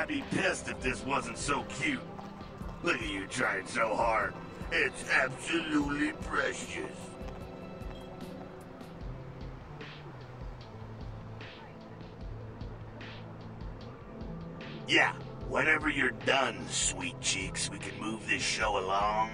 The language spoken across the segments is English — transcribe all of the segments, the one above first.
I'd be pissed if this wasn't so cute. Look at you trying so hard. It's absolutely precious. Yeah, whenever you're done, sweet cheeks, we can move this show along.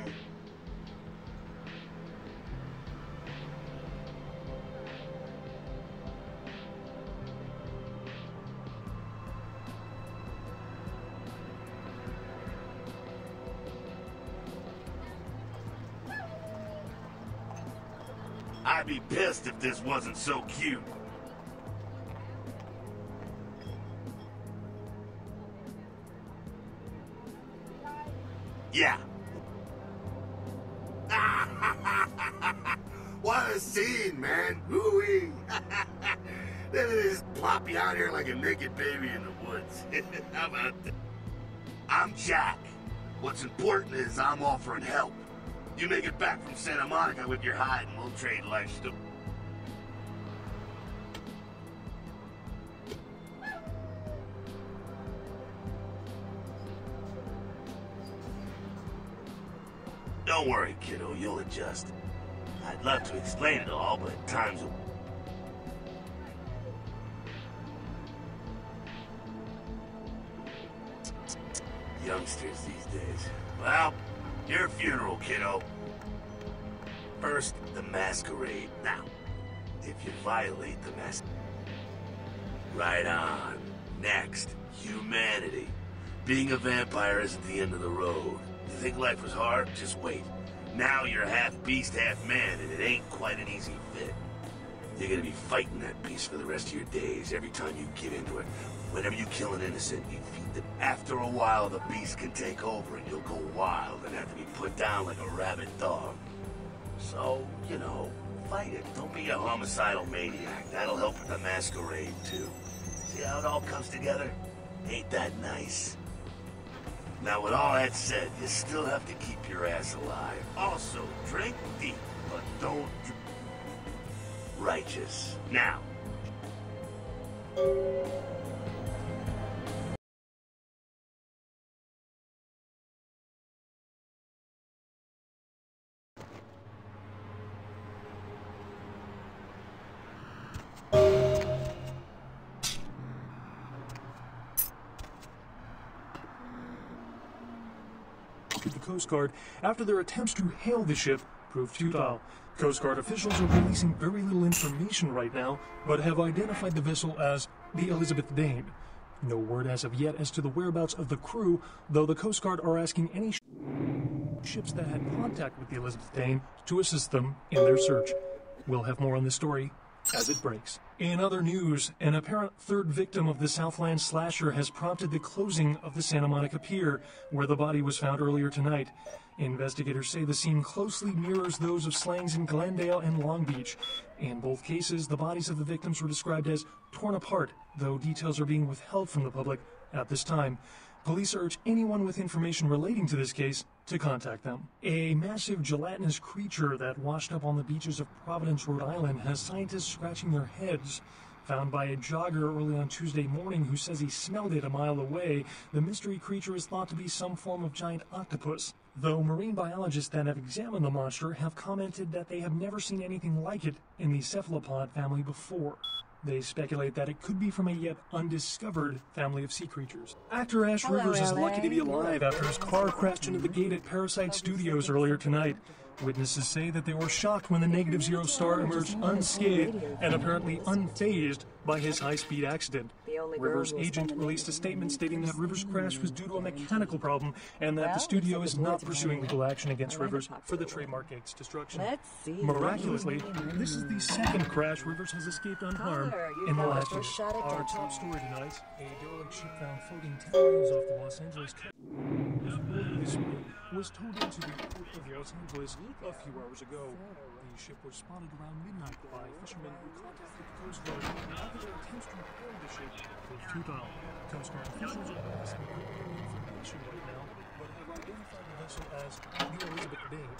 I'd be pissed if this wasn't so cute. Yeah. What a scene, man. Hoo-wee. They just plop you out here like a naked baby in the woods. How about that? I'm Jack. What's important is I'm offering help. You make it back from Santa Monica with your hide and we'll trade life stories. Don't worry, kiddo, you'll adjust. I'd love to explain it all, but time's a... Youngsters these days. Well, your funeral, kiddo. First, the masquerade. Now, if you violate the masquerade... Right on. Next, humanity. Being a vampire isn't the end of the road. You think life was hard? Just wait. Now you're half beast, half man, and it ain't quite an easy fit. You're gonna be fighting that beast for the rest of your days, every time you get into it. Whenever you kill an innocent, you feed them. After a while, the beast can take over, and you'll go wild and have to be put down like a rabid dog. So, you know, fight it. Don't be a homicidal maniac. That'll help with the masquerade, too. See how it all comes together? Ain't that nice? Now, with all that said, you still have to keep your ass alive. Also, drink deep, but don't drink. Righteous. Now. The Coast Guard after their attempts to hail the ship proved futile. Coast Guard officials are releasing very little information right now, but have identified the vessel as the Elizabeth Dane. No word as of yet as to the whereabouts of the crew, though the Coast Guard are asking any ships that had contact with the Elizabeth Dane to assist them in their search. We'll have more on this story as it breaks. In other news, an apparent third victim of the Southland slasher has prompted the closing of the Santa Monica Pier, where the body was found earlier tonight. Investigators say the scene closely mirrors those of slayings in Glendale and Long Beach. In both cases, the bodies of the victims were described as torn apart, though details are being withheld from the public at this time. Police urge anyone with information relating to this case to contact them. A massive gelatinous creature that washed up on the beaches of Providence, Rhode Island, has scientists scratching their heads. Found by a jogger early on Tuesday morning who says he smelled it a mile away, the mystery creature is thought to be some form of giant octopus, though marine biologists that have examined the monster have commented that they have never seen anything like it in the cephalopod family before. They speculate that it could be from a yet undiscovered family of sea creatures. Actor Ash Rivers is lucky to be alive after his car crashed into the gate at Parasite Studios earlier tonight. Witnesses say that they were shocked when the Negative Zero star emerged unscathed and apparently unfazed by his high-speed accident. Rivers' agent released a statement stating that Rivers' crash was due to a mechanical problem and that the studio is not pursuing legal action against Rivers for the trademark gate's destruction. Miraculously, this is the second crash Rivers has escaped unharmed in the last year. Our top story tonight, a derelict ship found floating 10 miles off the Los Angeles coast this week was towed into the port of Los Angeles a few hours ago. The ship was spotted around midnight by fishermen who contacted the Coast Guard after their attempts to hail the ship proved futile. Coast Guard officials are asking for information right now, but have identified the vessel as the Elizabeth Dane.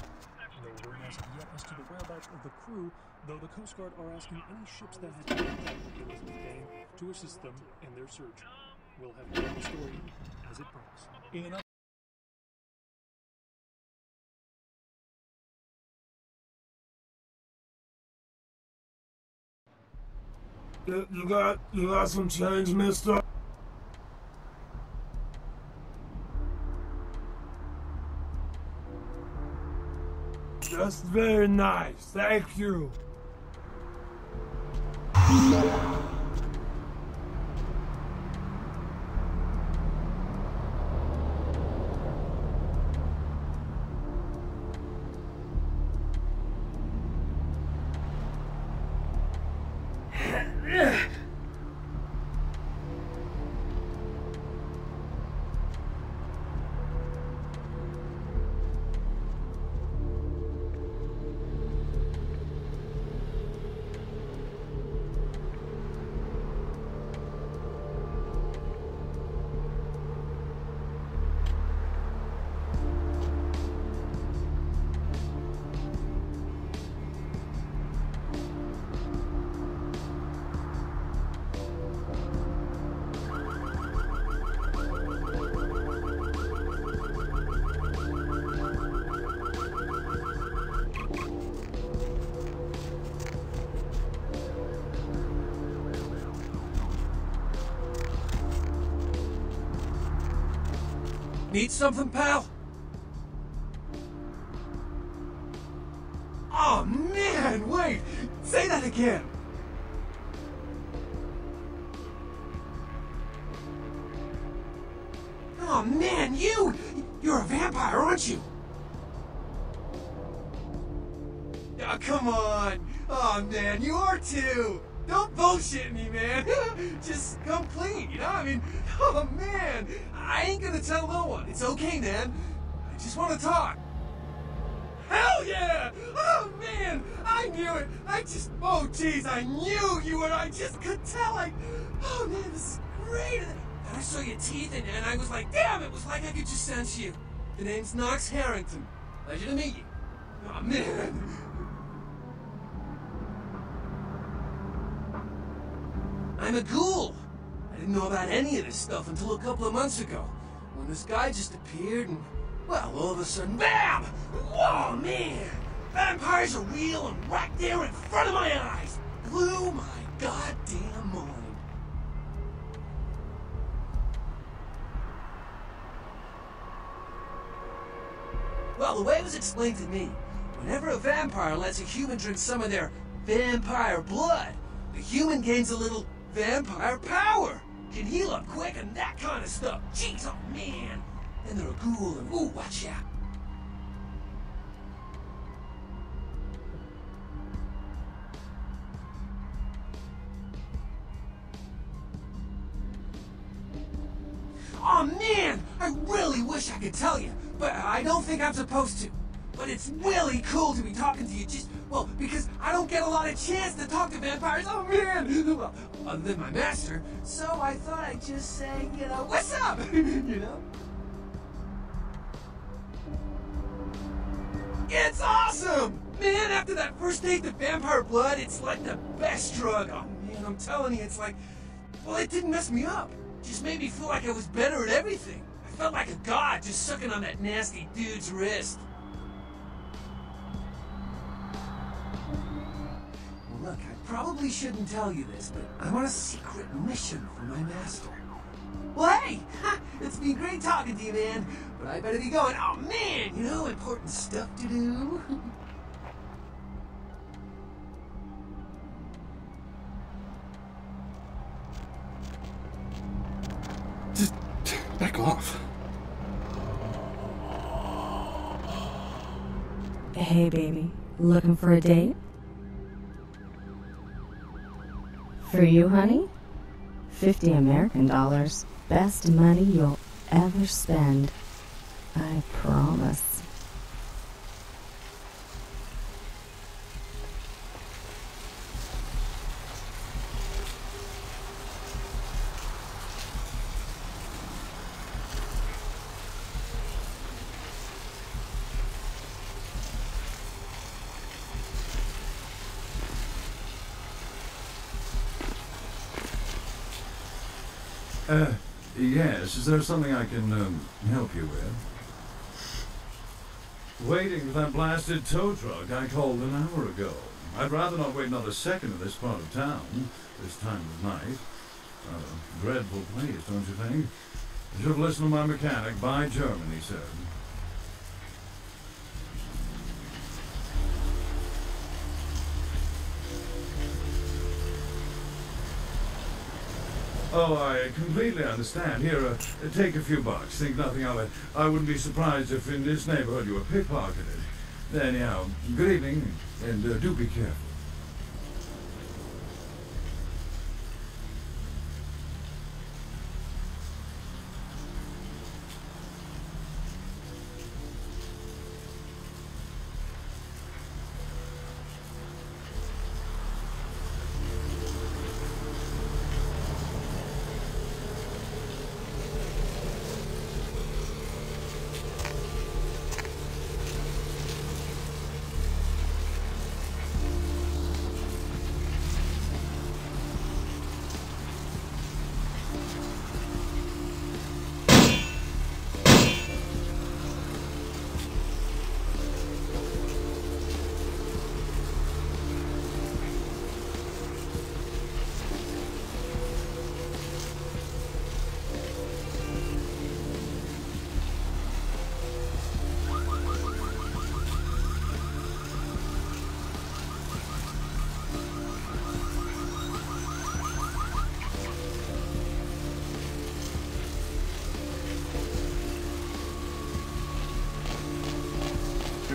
No word as of yet as to the whereabouts of the crew, though the Coast Guard are asking any ships that had contact with the Elizabeth Dane to assist them in their search. we'll have to tell the story as it breaks. In You got some change, mister? That's very nice, thank you. Need something, pal? Oh, man, wait! Say that again! Oh, man, you're a vampire, aren't you? Oh, come on! Oh, man, you are too! Don't bullshit me, man! Just come clean, you know? I mean, oh, man! I ain't gonna tell no one. It's okay, man. I just want to talk. Hell yeah! Oh, man! I knew it! Oh, jeez, I knew you were. I just could tell. Oh, man, this is great. And I saw your teeth, and I was like, damn, it was like I could just sense you. The name's Knox Harrington. Pleasure to meet you. Oh, man. I'm a ghoul. I didn't know about any of this stuff until a couple of months ago, when this guy just appeared and, well, all of a sudden, BAM! Whoa, man! Vampires are real and right there in front of my eyes! Blew my goddamn mind. Well, the way it was explained to me, whenever a vampire lets a human drink some of their vampire blood, the human gains a little vampire power. Can heal up quick and that kind of stuff. Jeez, oh man. And they're a ghoul and ooh, watch out. Oh man, I really wish I could tell you, but I don't think I'm supposed to. But it's really cool to be talking to you well, because I don't get a lot of chance to talk to vampires. Oh man! Well, other than my master, so I thought I'd just say, what's up? It's awesome! Man, after that first taste of vampire blood, it's like the best drug. Oh man, I'm telling you, it's like, well, it didn't mess me up. It just made me feel like I was better at everything. I felt like a god just sucking on that nasty dude's wrist. Look, I probably shouldn't tell you this, but I'm on a secret mission from my master. Well, hey! It's been great talking to you, man. But I better be going. Oh, man! Important stuff to do. Just back off. Hey, baby. Looking for a date? For you, honey? 50 American dollars. Best money you'll ever spend. I promise. Yes, is there something I can help you with? Waiting for that blasted tow truck I called an hour ago. I'd rather not wait another second in this part of town, this time of night. A dreadful place, don't you think? I should have listened to my mechanic. By German, he said. Oh, I completely understand. Here, take a few bucks. Think nothing of it. I wouldn't be surprised if in this neighborhood you were pickpocketed. Anyhow, good evening, and do be careful.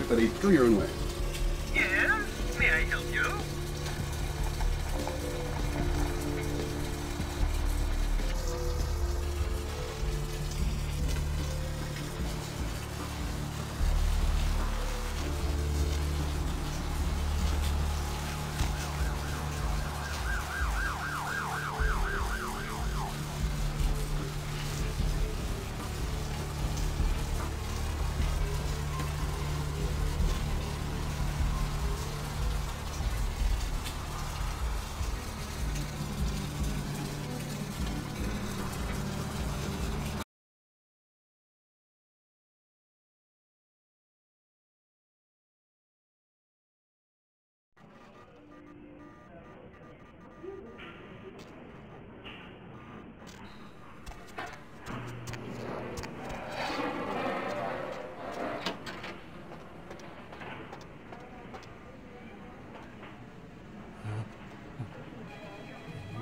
Buddy, go your own way. Yes? May I help you?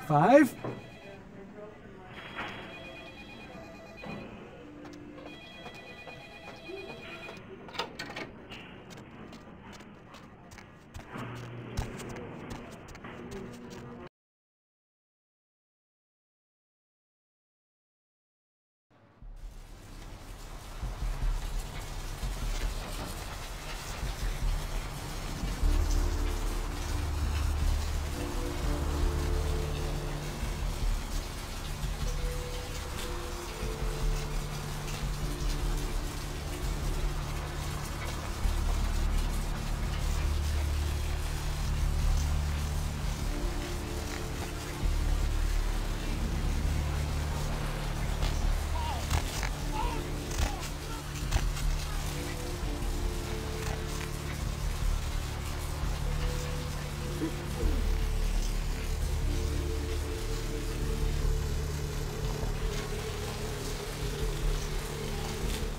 Five?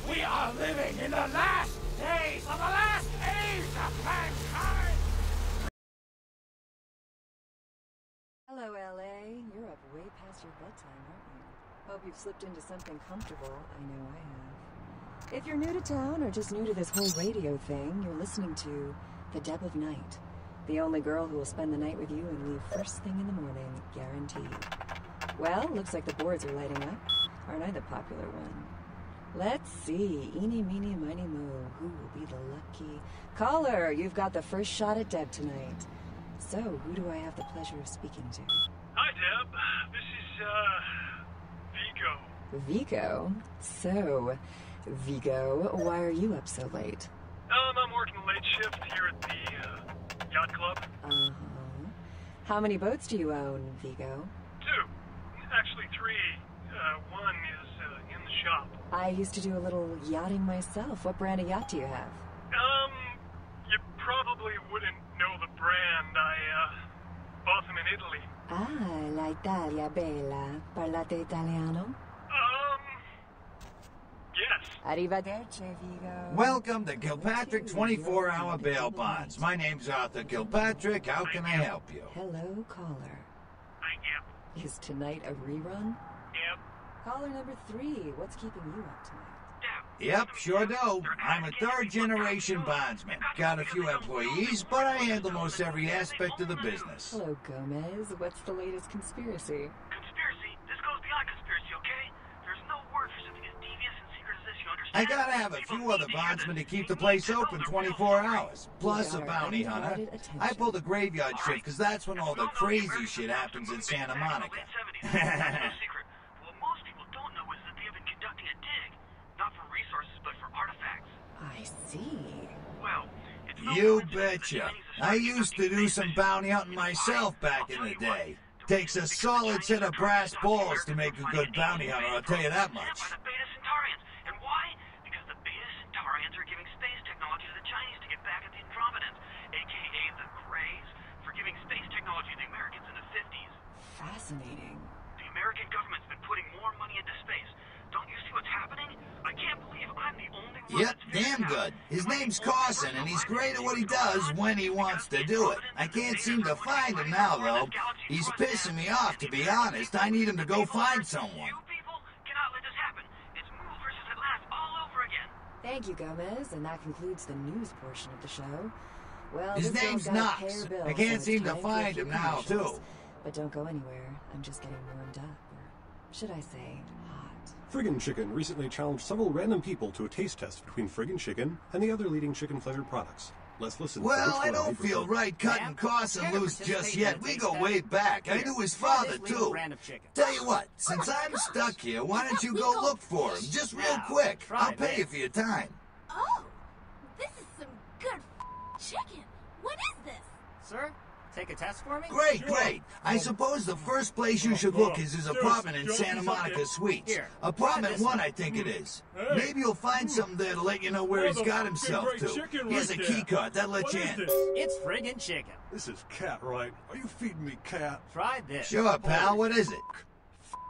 We are living in the last days of the last age of mankind! Hello, LA. You're up way past your bedtime, aren't you? Hope you've slipped into something comfortable. I know I have. If you're new to town or just new to this whole radio thing, you're listening to The Deb of Night. The only girl who will spend the night with you and leave first thing in the morning, guaranteed. Well, looks like the boards are lighting up. Aren't I the popular one? Let's see. Eeny, meeny, miny, moe. Who will be the lucky caller? You've got the first shot at Deb tonight. So, who do I have the pleasure of speaking to? Hi, Deb. This is, Vigo. Vigo? So, Vigo, why are you up so late? I'm working the late shift here at the, yacht club. Uh-huh. How many boats do you own, Vigo? 2. Actually 3. One is in the shop. I used to do a little yachting myself. What brand of yacht do you have? You probably wouldn't know the brand. I bought them in Italy. Ah, la Italia bella. Parlate italiano? Yes. Arrivederci, Vigo. Welcome to Kilpatrick 24-hour bail bonds. My name's Arthur Kilpatrick. How can I help you? Hello, caller. Yep. Is tonight a rerun? Yep. Caller number 3. What's keeping you up tonight? Yep, sure do. I'm a third-generation bondsman. Got a few employees, but I handle most every aspect of the business. Hello, Gomez. What's the latest conspiracy? Conspiracy? This goes beyond conspiracy, okay? There's no word for something as devious and secret as this, you understand? I gotta have a few other bondsmen to keep the place open 24 hours, plus a bounty hunter. I pull the graveyard shift because that's when all the crazy shit happens in Santa Monica. No secret. What most people don't know is that they have been conducting a dig. Not for resources, but for artifacts. I see. Well, it's no You coincidence that betcha. Chinese I are used to do some bounty hunting myself back in the day. Takes a solid set of brass balls to make a good bounty hunter, I'll tell you that much. By the Beta Centaurians. And why? Because the Beta Centaurians are giving space technology to the Chinese to get back at the Andromedans, aka the Greys, for giving space technology to the Americans in the 50s. Fascinating. The American government's been putting more money into space. Don't you see what's happening? I can't believe I'm the only one. Yep, damn good. His name's Carson, and he's great at what he does when he wants to do it. I can't seem to find him now, though. He's pissing me off, to be honest. I need him to go find someone. You people cannot let this happen. It's Move versus Atlantis all over again. Thank you, Gomez, and that concludes the news portion of the show. Well, His this name's girl's got a Knox. hair bill, I can't so seem it's to time for a find few him now, commercials. too. But don't go anywhere. I'm just getting warmed up, or should I say, hot. Friggin' Chicken recently challenged several random people to a taste test between Friggin' Chicken and the other leading chicken-flavored products. Let's listen. Well, I don't feel right cutting Carson loose just yet. We go way back. I knew his father, too. Tell you what, since I'm stuck here, why don't you go look for him? Just real quick. I'll pay you for your time. Oh, this is some good chicken. What is this? Sir, take a test for me? Great, great. I suppose the first place you should look is his apartment in Santa Monica Suites. Here, Apartment 1, I think it is. Maybe you'll find something there to let you know where he's got himself to. Here's a key card. That lets you in. It's friggin' chicken. This is cat, right? Are you feeding me cat? Try this. Sure, pal. What is it?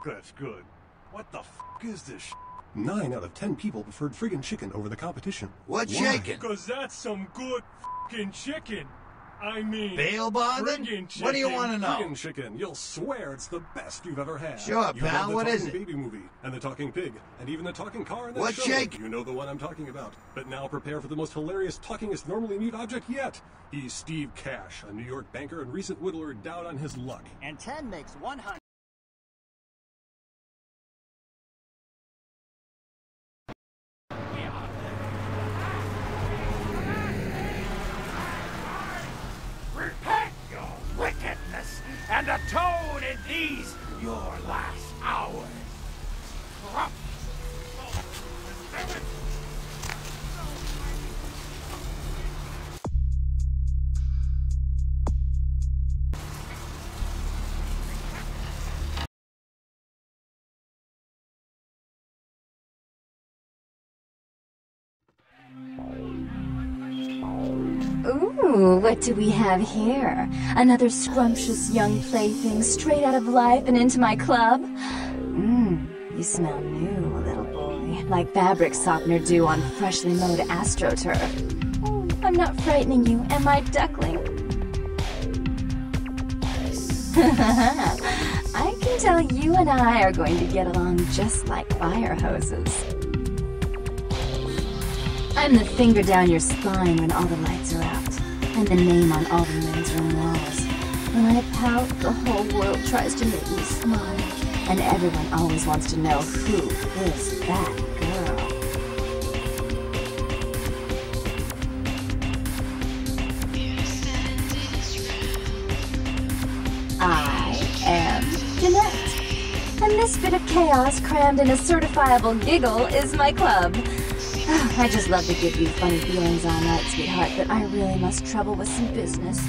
That's good. What the is this sh**? 9 out of 10 people preferred Friggin' Chicken over the competition. What's Why? shaking? Because that's some good f***ing chicken. I mean, Bail bonding? friggin' chicken. What do you want to know? Friggin' Chicken, you'll swear it's the best you've ever had. Sure, You pal, have the what is talking it? baby movie, and the talking pig, and even the talking car in that What's show. shaking? You know the one I'm talking about. But now prepare for the most hilarious talkingest normally mute object yet. He's Steve Cash, a New York banker and recent whittler down on his luck. And 10 makes 100. Repent your wickedness and atone in these your last hours. Corrupt. Ooh, what do we have here? Another scrumptious young plaything straight out of life and into my club? You smell new, little boy. Like fabric softener dew on freshly mowed astroturf. Oh, I'm not frightening you, am I, duckling? I can tell you and I are going to get along just like fire hoses. I'm the finger down your spine when all the lights are out, and the name on all the men's room walls. When I pout, the whole world tries to make me smile, and everyone always wants to know who is that girl. I am Jeanette, and this bit of chaos crammed in a certifiable giggle is my club. I just love to give you funny feelings all night, sweetheart, but I really must trouble with some business.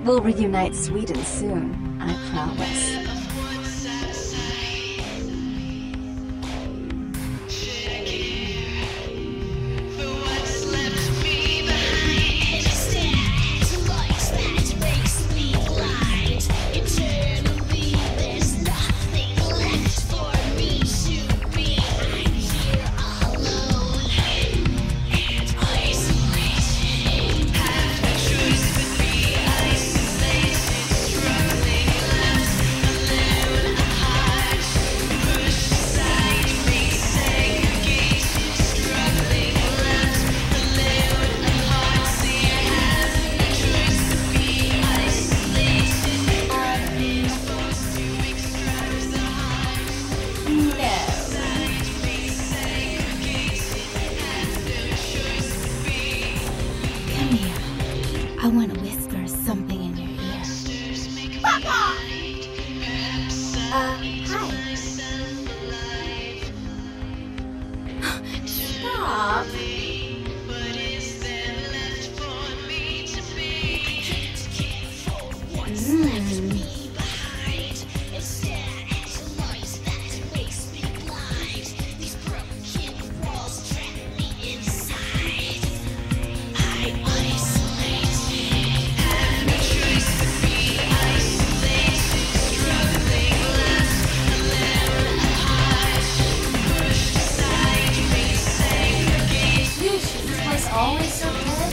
We'll reunite sweet and soon, I promise. Hi. Stop. Always so good.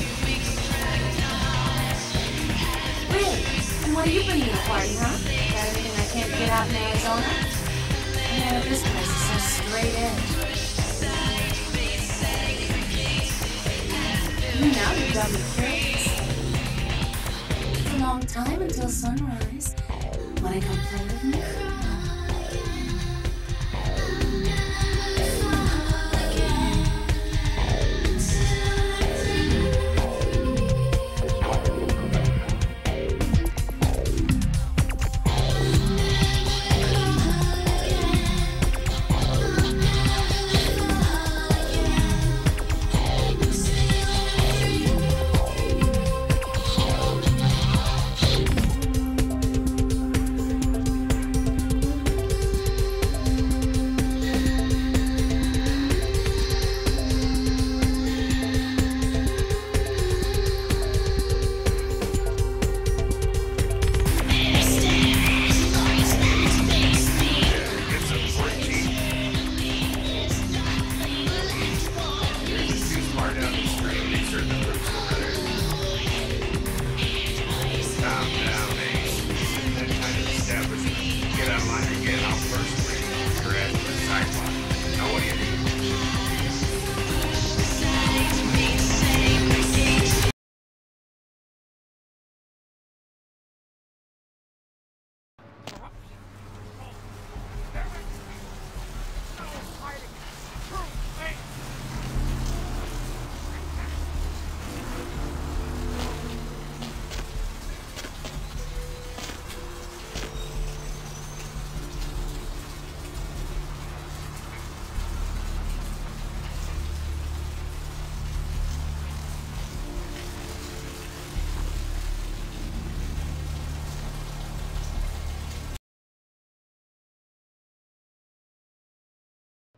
Really? And what are you bringing to the party, huh? Got everything I can't get out in Arizona? Yeah, this place is so straight edge. Now you've got me curious. It's a long time until sunrise. Wanna come play with me?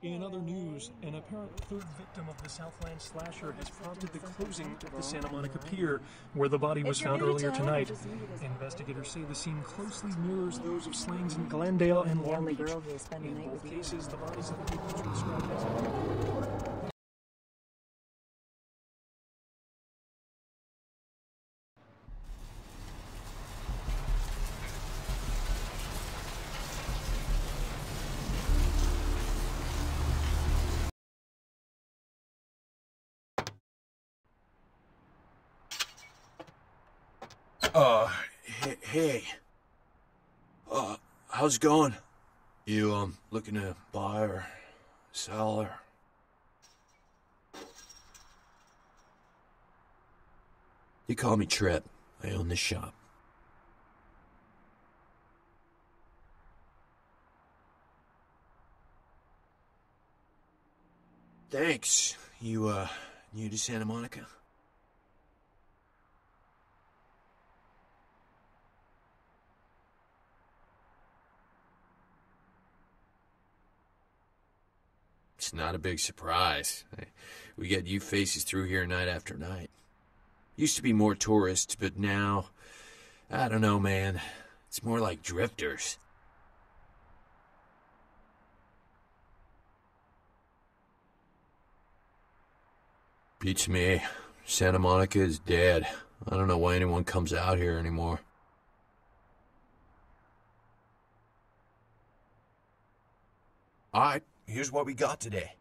In other news, an apparent third victim of the Southland slasher has prompted the closing of the Santa Monica Pier, where the body was found earlier tonight. Investigators say the scene closely mirrors those of slayings in Glendale and Long Beach. In both cases, the bodies of the victims were described as... Hey. How's it going? You, looking to buy or sell or... You call me Trip. I own this shop. Thanks. You, new to Santa Monica? It's not a big surprise. We get you faces through here night after night. Used to be more tourists, but now, I don't know, man. It's more like drifters. Beats me. Santa Monica is dead. I don't know why anyone comes out here anymore. Alright, here's what we got today.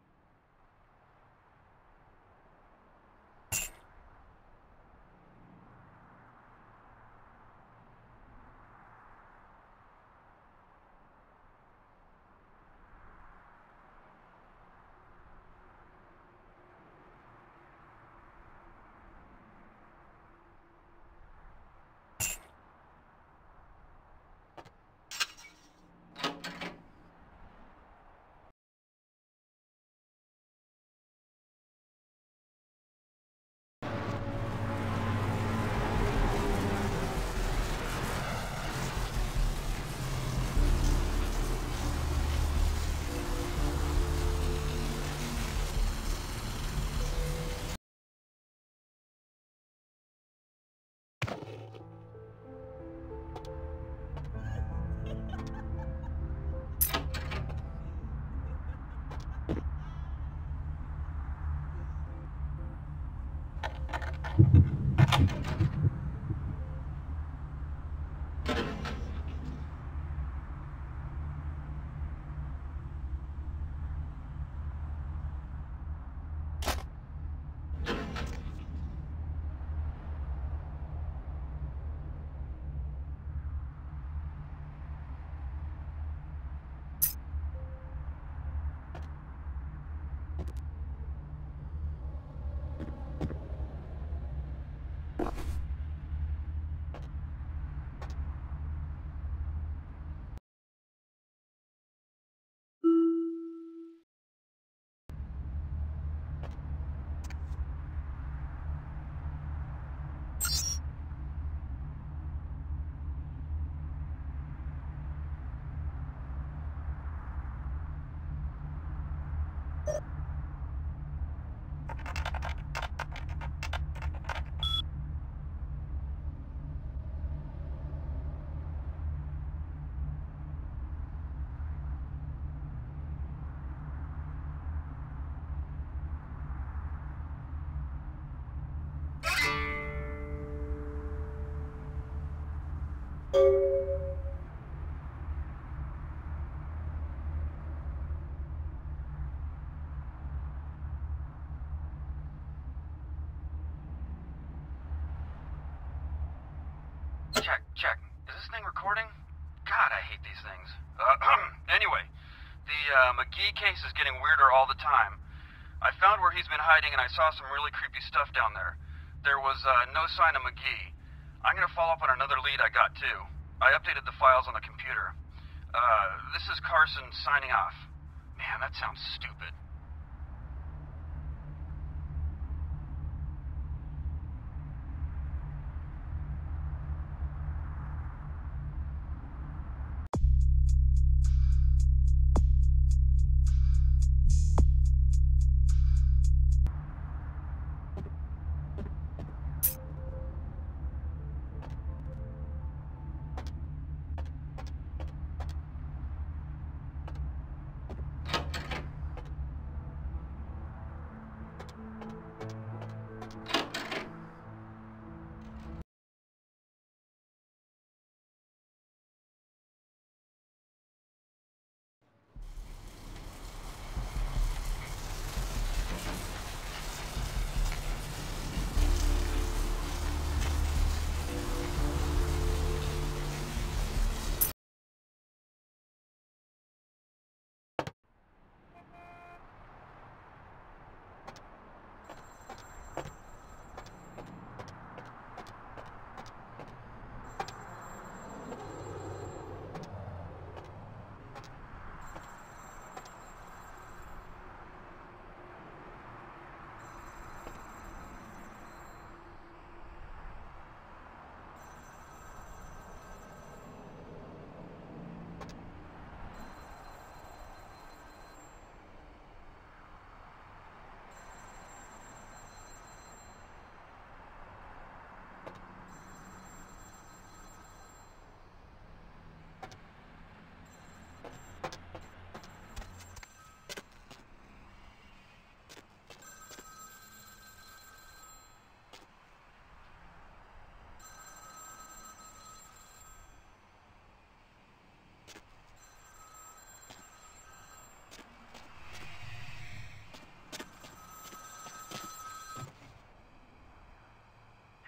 Check. Is this thing recording? God, I hate these things. Anyway, the McGee case is getting weirder all the time. I found where he's been hiding and I saw some really creepy stuff down there. There was no sign of McGee. I'm gonna follow up on another lead I got too. I updated the files on the computer. This is Carson signing off. Man, that sounds stupid.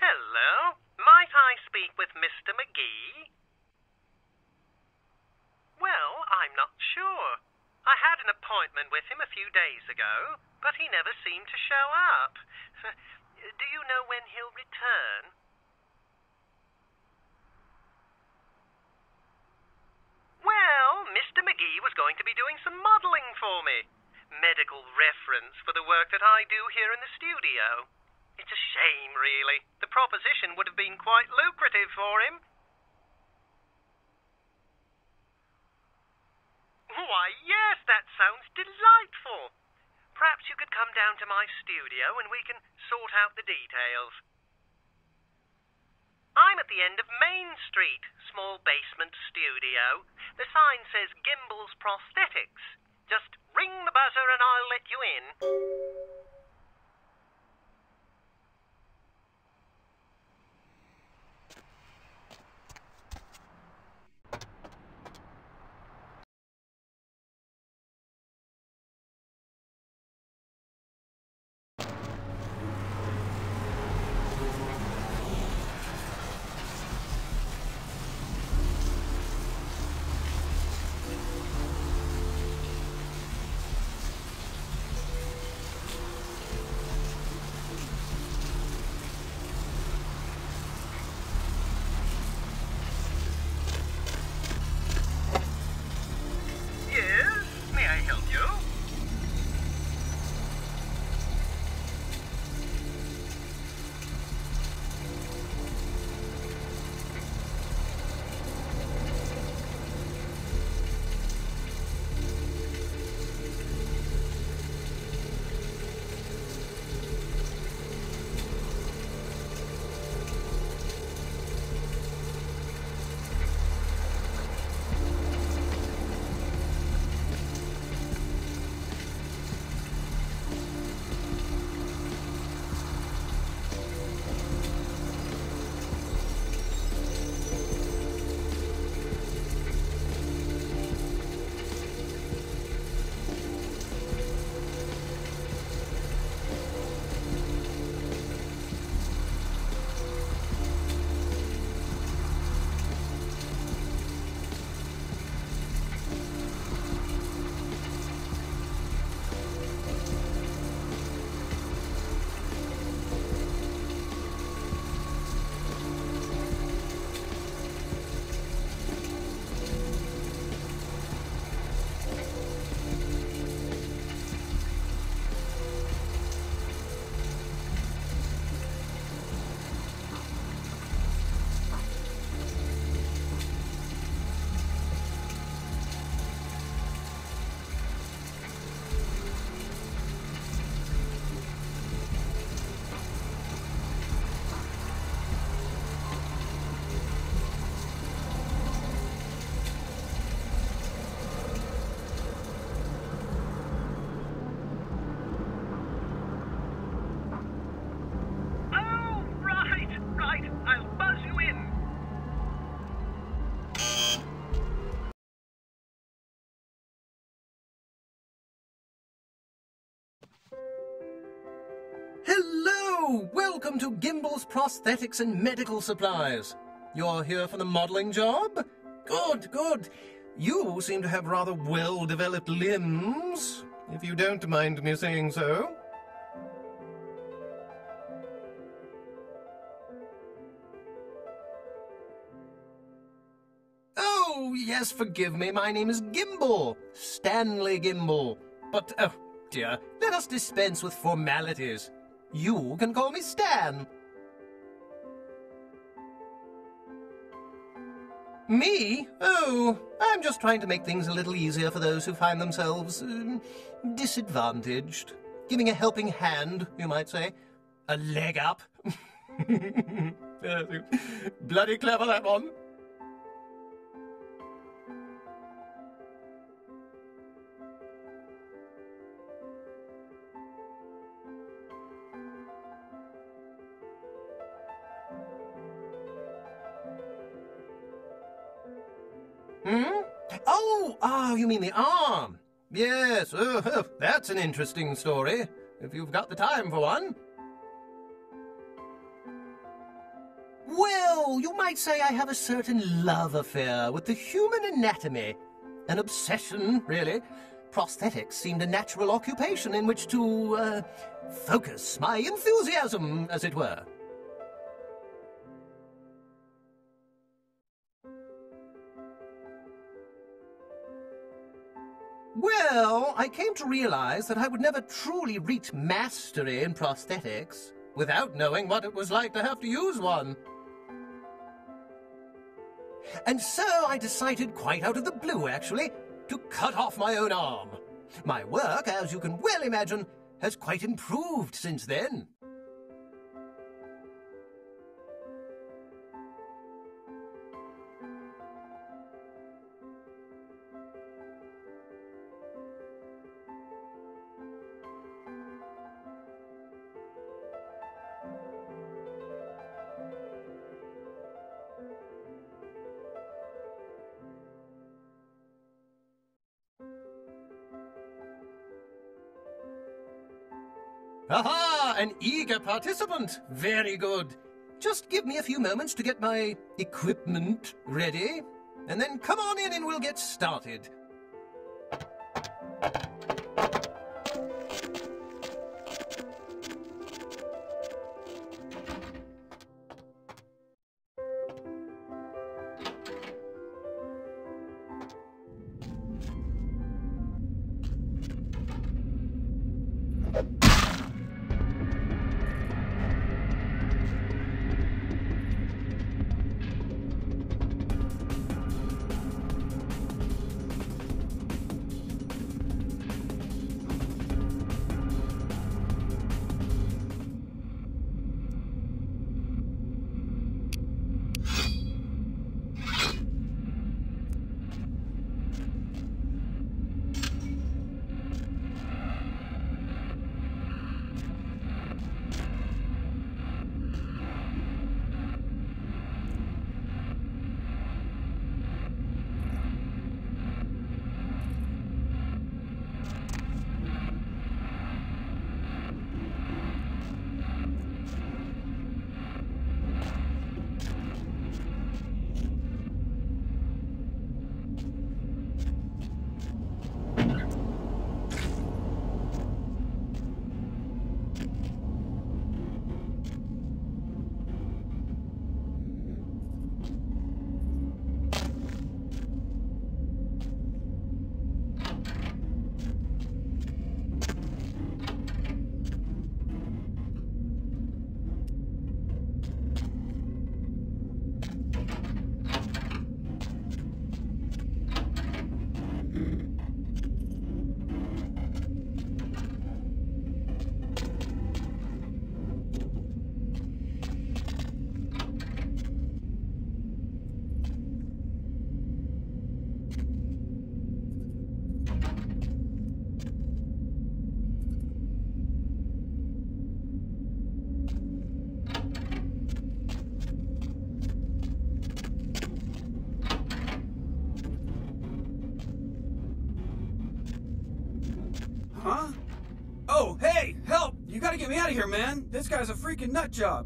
Hello? Might I speak with Mr. McGee? Well, I'm not sure. I had an appointment with him a few days ago, but he never seemed to show up. Do you know when he'll return? Well, Mr. McGee was going to be doing some modeling for me. Medical reference for the work that I do here in the studio. It's a shame, really. The proposition would have been quite lucrative for him. Why, yes, that sounds delightful. Perhaps you could come down to my studio and we can sort out the details. I'm at the end of Main Street, small basement studio. The sign says Gimbel's Prosthetics. Just ring the buzzer and I'll let you in. So, welcome to Gimble's Prosthetics and Medical Supplies. You're here for the modeling job? Good, good. You seem to have rather well-developed limbs, if you don't mind me saying so. Oh, yes, forgive me. My name is Gimble. Stanley Gimble. But, oh, dear, let us dispense with formalities. You can call me Stan. Me? Oh, I'm just trying to make things a little easier for those who find themselves disadvantaged. Giving a helping hand, you might say. A leg up. Bloody clever, that one. Oh, you mean the arm? Yes, that's an interesting story, if you've got the time for one. Well, you might say I have a certain love affair with the human anatomy. An obsession, really. Prosthetics seemed a natural occupation in which to, focus my enthusiasm, as it were. Well, I came to realize that I would never truly reach mastery in prosthetics without knowing what it was like to have to use one. And so I decided, quite out of the blue actually, to cut off my own arm. My work, as you can well imagine, has quite improved since then. Aha! An eager participant. Very good. Just give me a few moments to get my equipment ready, and then come on in and we'll get started. gotta get me out of here, man. This guy's a freaking nut job.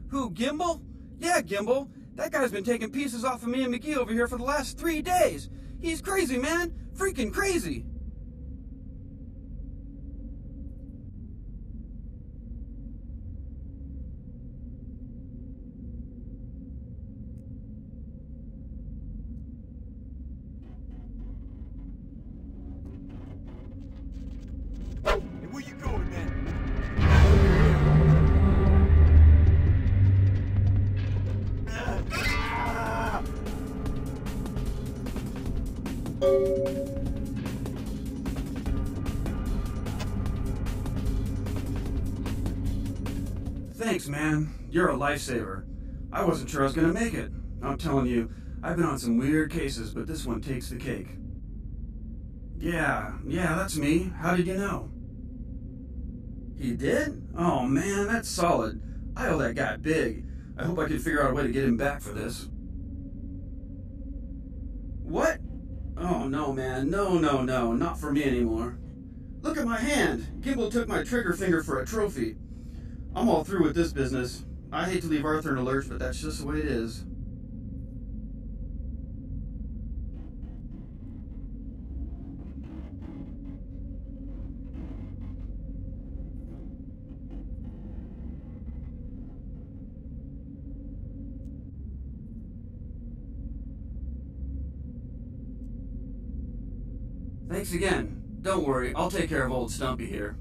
Who, Gimbal? Yeah, Gimbal. That guy's been taking pieces off of me and McGee over here for the last 3 days. He's crazy, man. Freaking crazy. Where you going, man? Thanks, man. You're a lifesaver. I wasn't sure I was gonna make it. I'm telling you, I've been on some weird cases, but this one takes the cake. Yeah, that's me. How did you know? He did? Oh man, that's solid. I owe that guy big. I hope I can figure out a way to get him back for this. What? Oh no, man. No, not for me anymore. Look at my hand. Gimbal took my trigger finger for a trophy. I'm all through with this business. I hate to leave Arthur in a lurch, but that's just the way it is. Thanks again. Don't worry, I'll take care of old Stumpy here.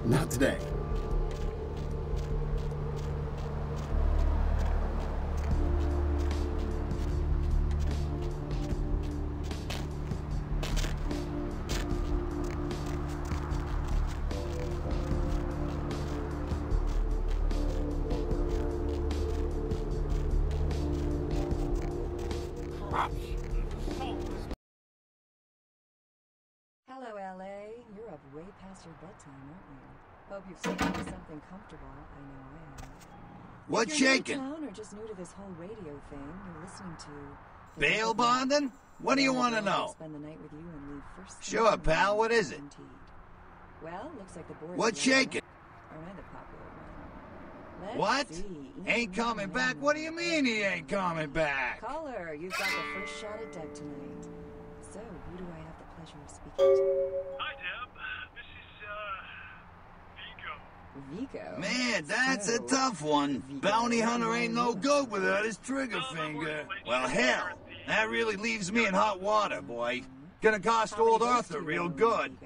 Not today. Hello, LA. You're up way past your bedtime, aren't you? Hope you've slipped into something comfortable. I know I have. What's if you're shaking? New to town or just new to this whole radio thing, you're listening to Bail bonding? What do you want to know? Spend the night with you and leave first thing Sure, in the pal. morning, What is it? guaranteed. Well, looks like the board. What's shaking? Aren't I the popular one? Let's What? see. Ain't coming back? What do you mean he ain't coming back? Caller, you've got the first shot at Deb tonight. So, who do I have the pleasure of speaking to? Hi, Deb. This is, Vigo. Vigo? Man, that's a tough one. Bounty hunter ain't no good without his trigger finger. Well, hell, that really leaves me in hot water, boy. Gonna cost old Arthur real good.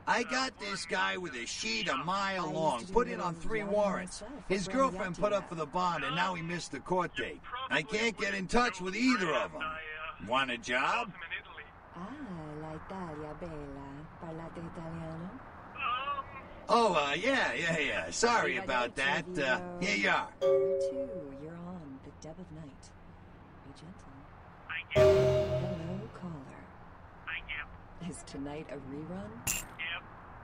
I got this guy with a sheet a mile long, put in on 3 warrants. His girlfriend put up for the bond, and now he missed the court date. I can't get in touch with either of them. Want a job? Ah, l'Italia bella. Parlate italiano? Yeah. Sorry about that. Here you are. Number 2, you're on the dead of night. Be gentle. Hello, caller. Is tonight a rerun?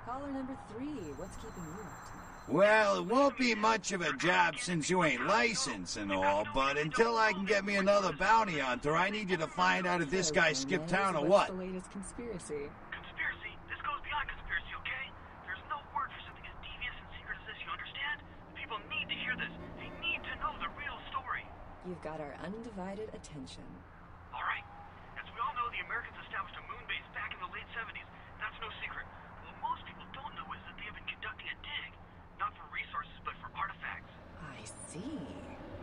Caller number 3, what's keeping you up tonight? Well, it won't be much of a job since you ain't licensed and all, but until I can get me another bounty hunter, I need you to find out if this guy skipped town or what. What's the latest conspiracy? Conspiracy? This goes beyond conspiracy, okay? There's no word for something as devious and secret as this, you understand? People need to hear this. They need to know the real story. You've got our undivided attention. All right. As we all know, the Americans established a moon base back in the late 70s. That's no secret. What most people don't know is that they have been conducting a dig. Not for resources, but for artifacts. I see.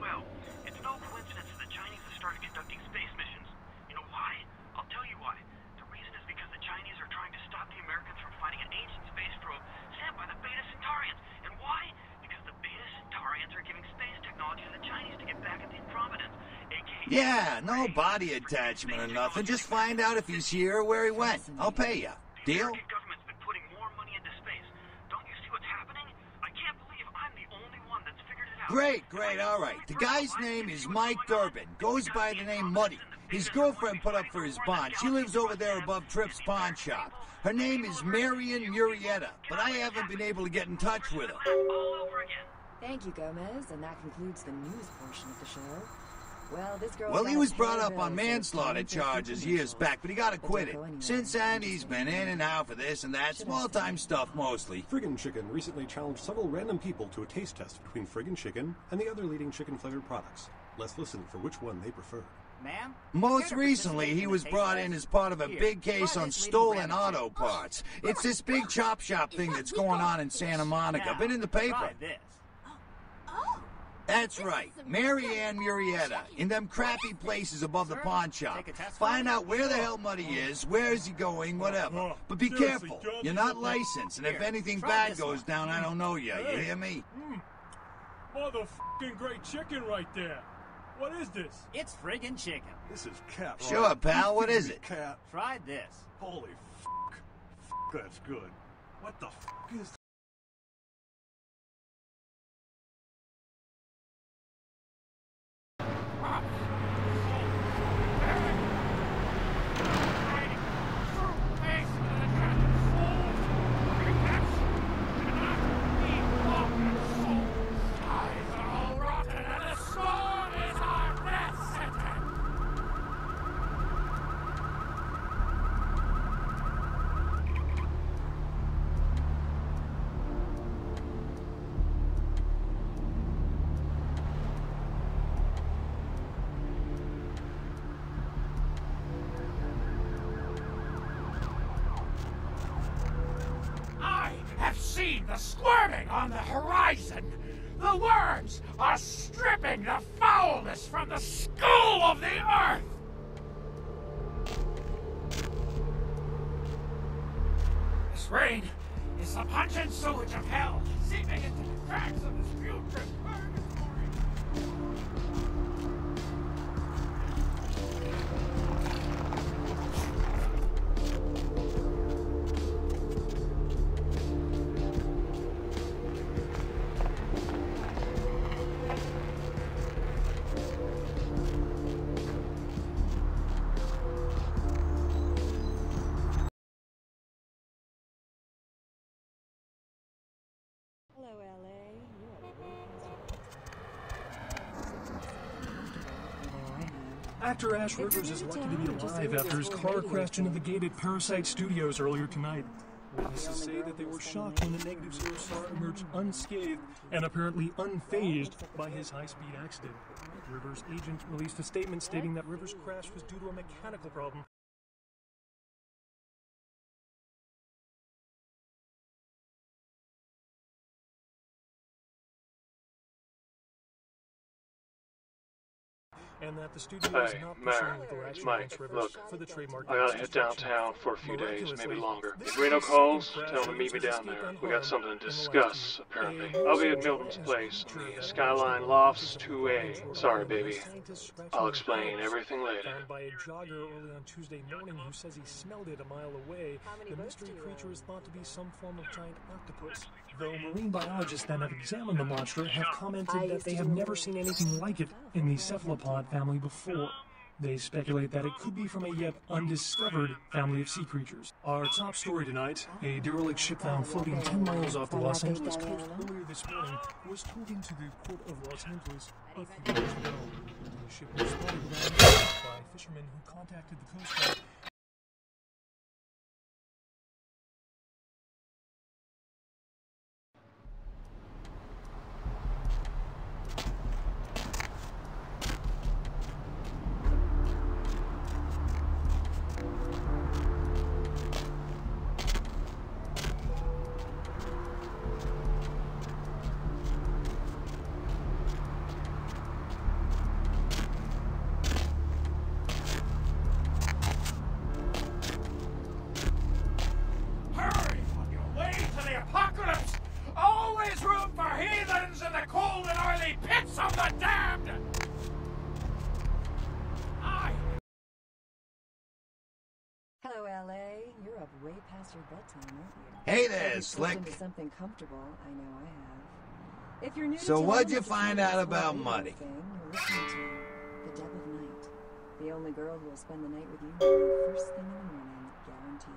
Well, it's no coincidence that the Chinese have started conducting space missions. You know why? I'll tell you why. The reason is because the Chinese are trying to stop the Americans from finding an ancient space probe sent by the Beta Centaurians. And why? Because the Beta Centaurians are giving space technology to the Chinese to get back at the Improvidence, aka... Yeah, no body attachment or nothing. Just find out if he's here or where he went. I'll pay you. Deal? The government's been putting more money into space. Don't you see what's happening? I can't believe I'm the only one that's figured it out. Great, all right. The guy's name is Mike Durbin. Goes by the name Muddy. His girlfriend put up for his bond. She lives over there above Tripp's pawn shop. Her name is Marion Murrieta, but I haven't been able to get in touch with her. Thank you, Gomez, and that concludes the news portion of the show. Well, this girl. Well, he was brought up on manslaughter charges years back, but he got acquitted. Since then, he's been in and out for this and that, small-time stuff mostly. Friggin' Chicken recently challenged several random people to a taste test between Friggin' Chicken and the other leading chicken-flavored products. Let's listen for which one they prefer. Ma'am? Most recently, he was brought in as part of a big case on stolen auto parts. It's this big chop shop thing that's going on in Santa Monica. Been in the paper. That's right, Mary Ann Murrieta, in them crappy places above the pawn shop. Find out where the hell Muddy is, where is he going, whatever. But be careful, you're not licensed, and if anything bad goes down, I don't know you. You hear me? Motherfucking great chicken right there. What is this? It's friggin' chicken. This is cat. Sure, pal, what is it? Cat. Try this. Holy fuck. That's good. What the fuck is The squirming on the horizon. The worms are stripping the foulness from the skull of the earth. This rain is the pungent sewage of hell seeping into the cracks of this putrid purgatory. Actor Ash Rivers is lucky to be alive after his car crashed into the gate at Parasite Studios earlier tonight. Witnesses say that they were shocked when the Negative Zero star emerged unscathed and apparently unfazed by his high-speed accident. Rivers' agent released a statement stating that Rivers' crash was due to a mechanical problem. and that the studio is Hey, not Mayor, pursuing legal it's action Mike. against Rivers Look, for the trademark. I gotta use hit distraction. downtown for a few days, maybe Miraculously, longer. this If Reno calls, second tell him to meet me crash down has there. escaped We got unharmed something to in the last discuss, year. apparently. A I'll be at research Milton's has place in featured the that Skyline the Lofts of 2A. Rhode Sorry, Island, baby. scientists scratching I'll their explain heads. everything later. Found by a jogger early on Tuesday morning who says he smelled it a mile away, the mystery creature is thought to be some form of giant octopus. Though marine biologists that have examined the monster have commented that they have never seen anything like it in the cephalopod family before. They speculate that it could be from a yet undiscovered family of sea creatures. Our top story tonight, a derelict ship found floating 10 miles off the Los Angeles coast earlier this morning was towed into the port of Los Angeles a few years ago. The ship was spotted around by fishermen who contacted the Coast Guard. Hurry on your way to the apocalypse! Always room for heathens in the cold and oily pits of the damned! Hello, LA. You're up way past your bedtime, aren't you? Hey there, Have you slipped Slick. into something comfortable? I know I have. If you're new to So town, what'd you just find know out this about whole radio money? thing you're listening to the Deb of Night. The only girl who will spend the night with you first thing in the morning, guaranteed.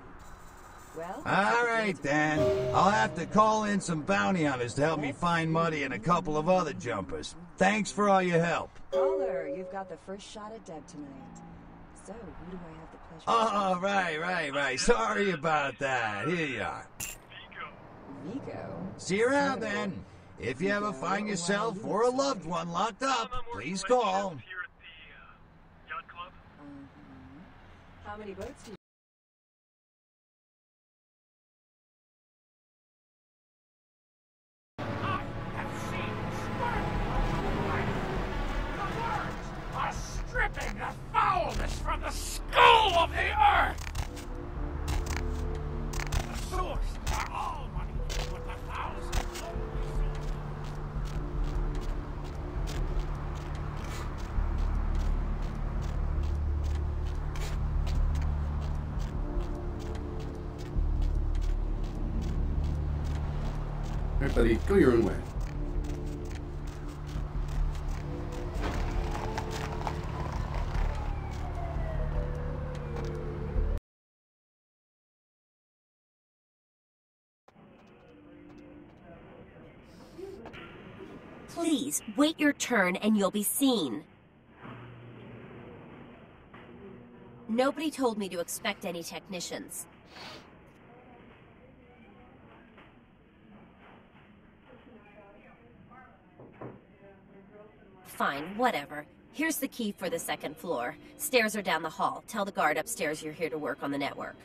Well, All right, then. I'll have to call in some bounty hunters to help me find Muddy and a couple of other jumpers. Thanks for all your help. caller, you've got the first shot at Deb tonight. So, who do I have the pleasure Oh, right. Sorry about that. Here you are. Vigo? See you around then. If you ever find yourself or a loved one locked up, please call. How many boats do you... Are stripping the foulness from the skull of the earth! The source are all money with the thousands of All right, buddy, go your own way. Please, wait your turn and you'll be seen. Nobody told me to expect any technicians. Fine, whatever. Here's the key for the second floor. Stairs are down the hall. Tell the guard upstairs you're here to work on the network.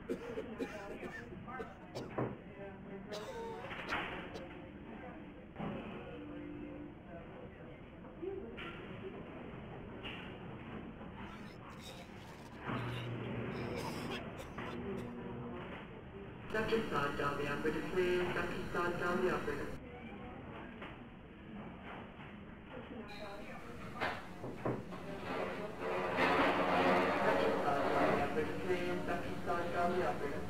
Dr. Sod, down the operator, please. Dr. Sod, down the operator. Dr. Sod, down the operator, please. Dr. Sod, down the operator.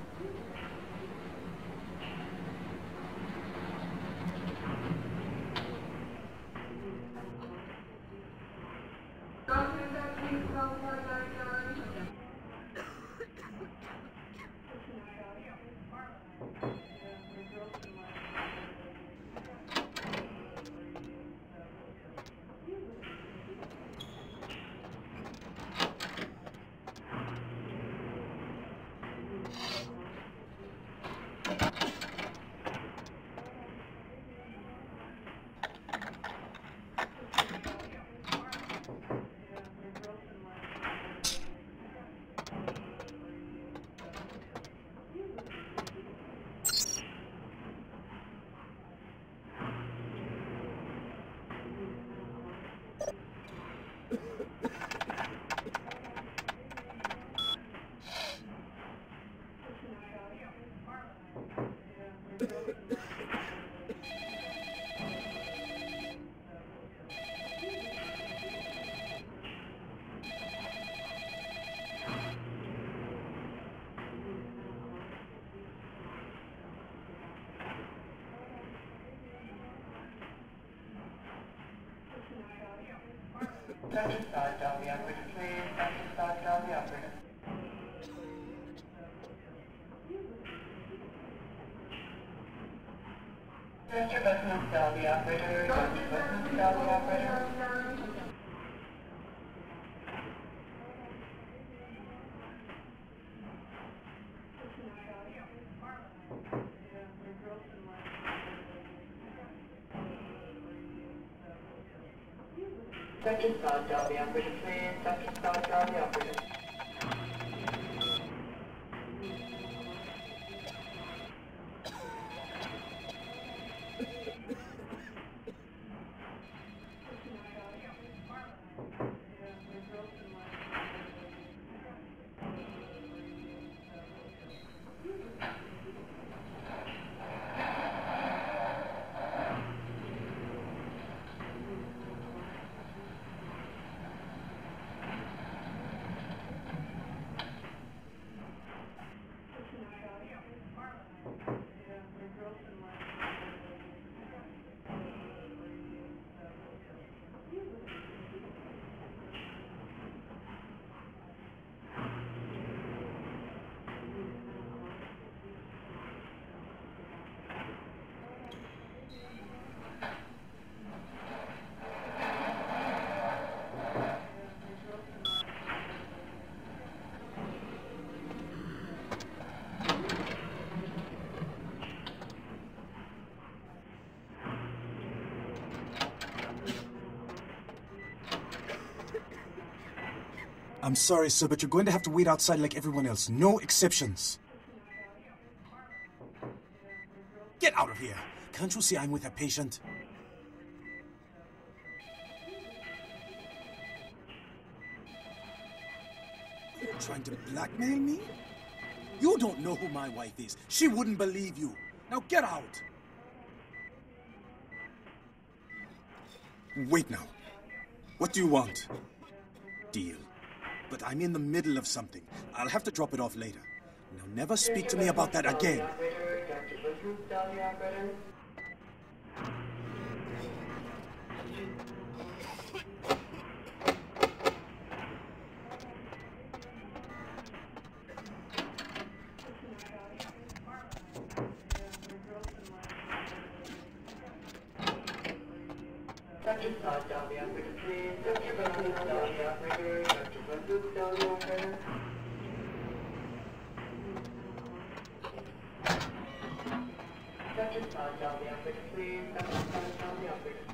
Dr. Sod, down the operator, please. Dr. Sod, down the operator. Mr. Business, down the operator. Dr. Business, down the operator. Dr. Sod, down the operator, please. Dr. Sod, down the operator. I'm sorry, sir, but you're going to have to wait outside like everyone else. No exceptions. Get out of here. Can't you see I'm with a patient? You're trying to blackmail me? You don't know who my wife is. She wouldn't believe you. Now get out. Wait now. What do you want? Deal. But I'm in the middle of something. I'll have to drop it off later. Now never speak to me about that again. Dr. Sod, down the operator, please. Dr. Business, down the operator. Dr. Business, down the operator. Dr. Sod, down the operator, please. Dr. Sod, down the operator.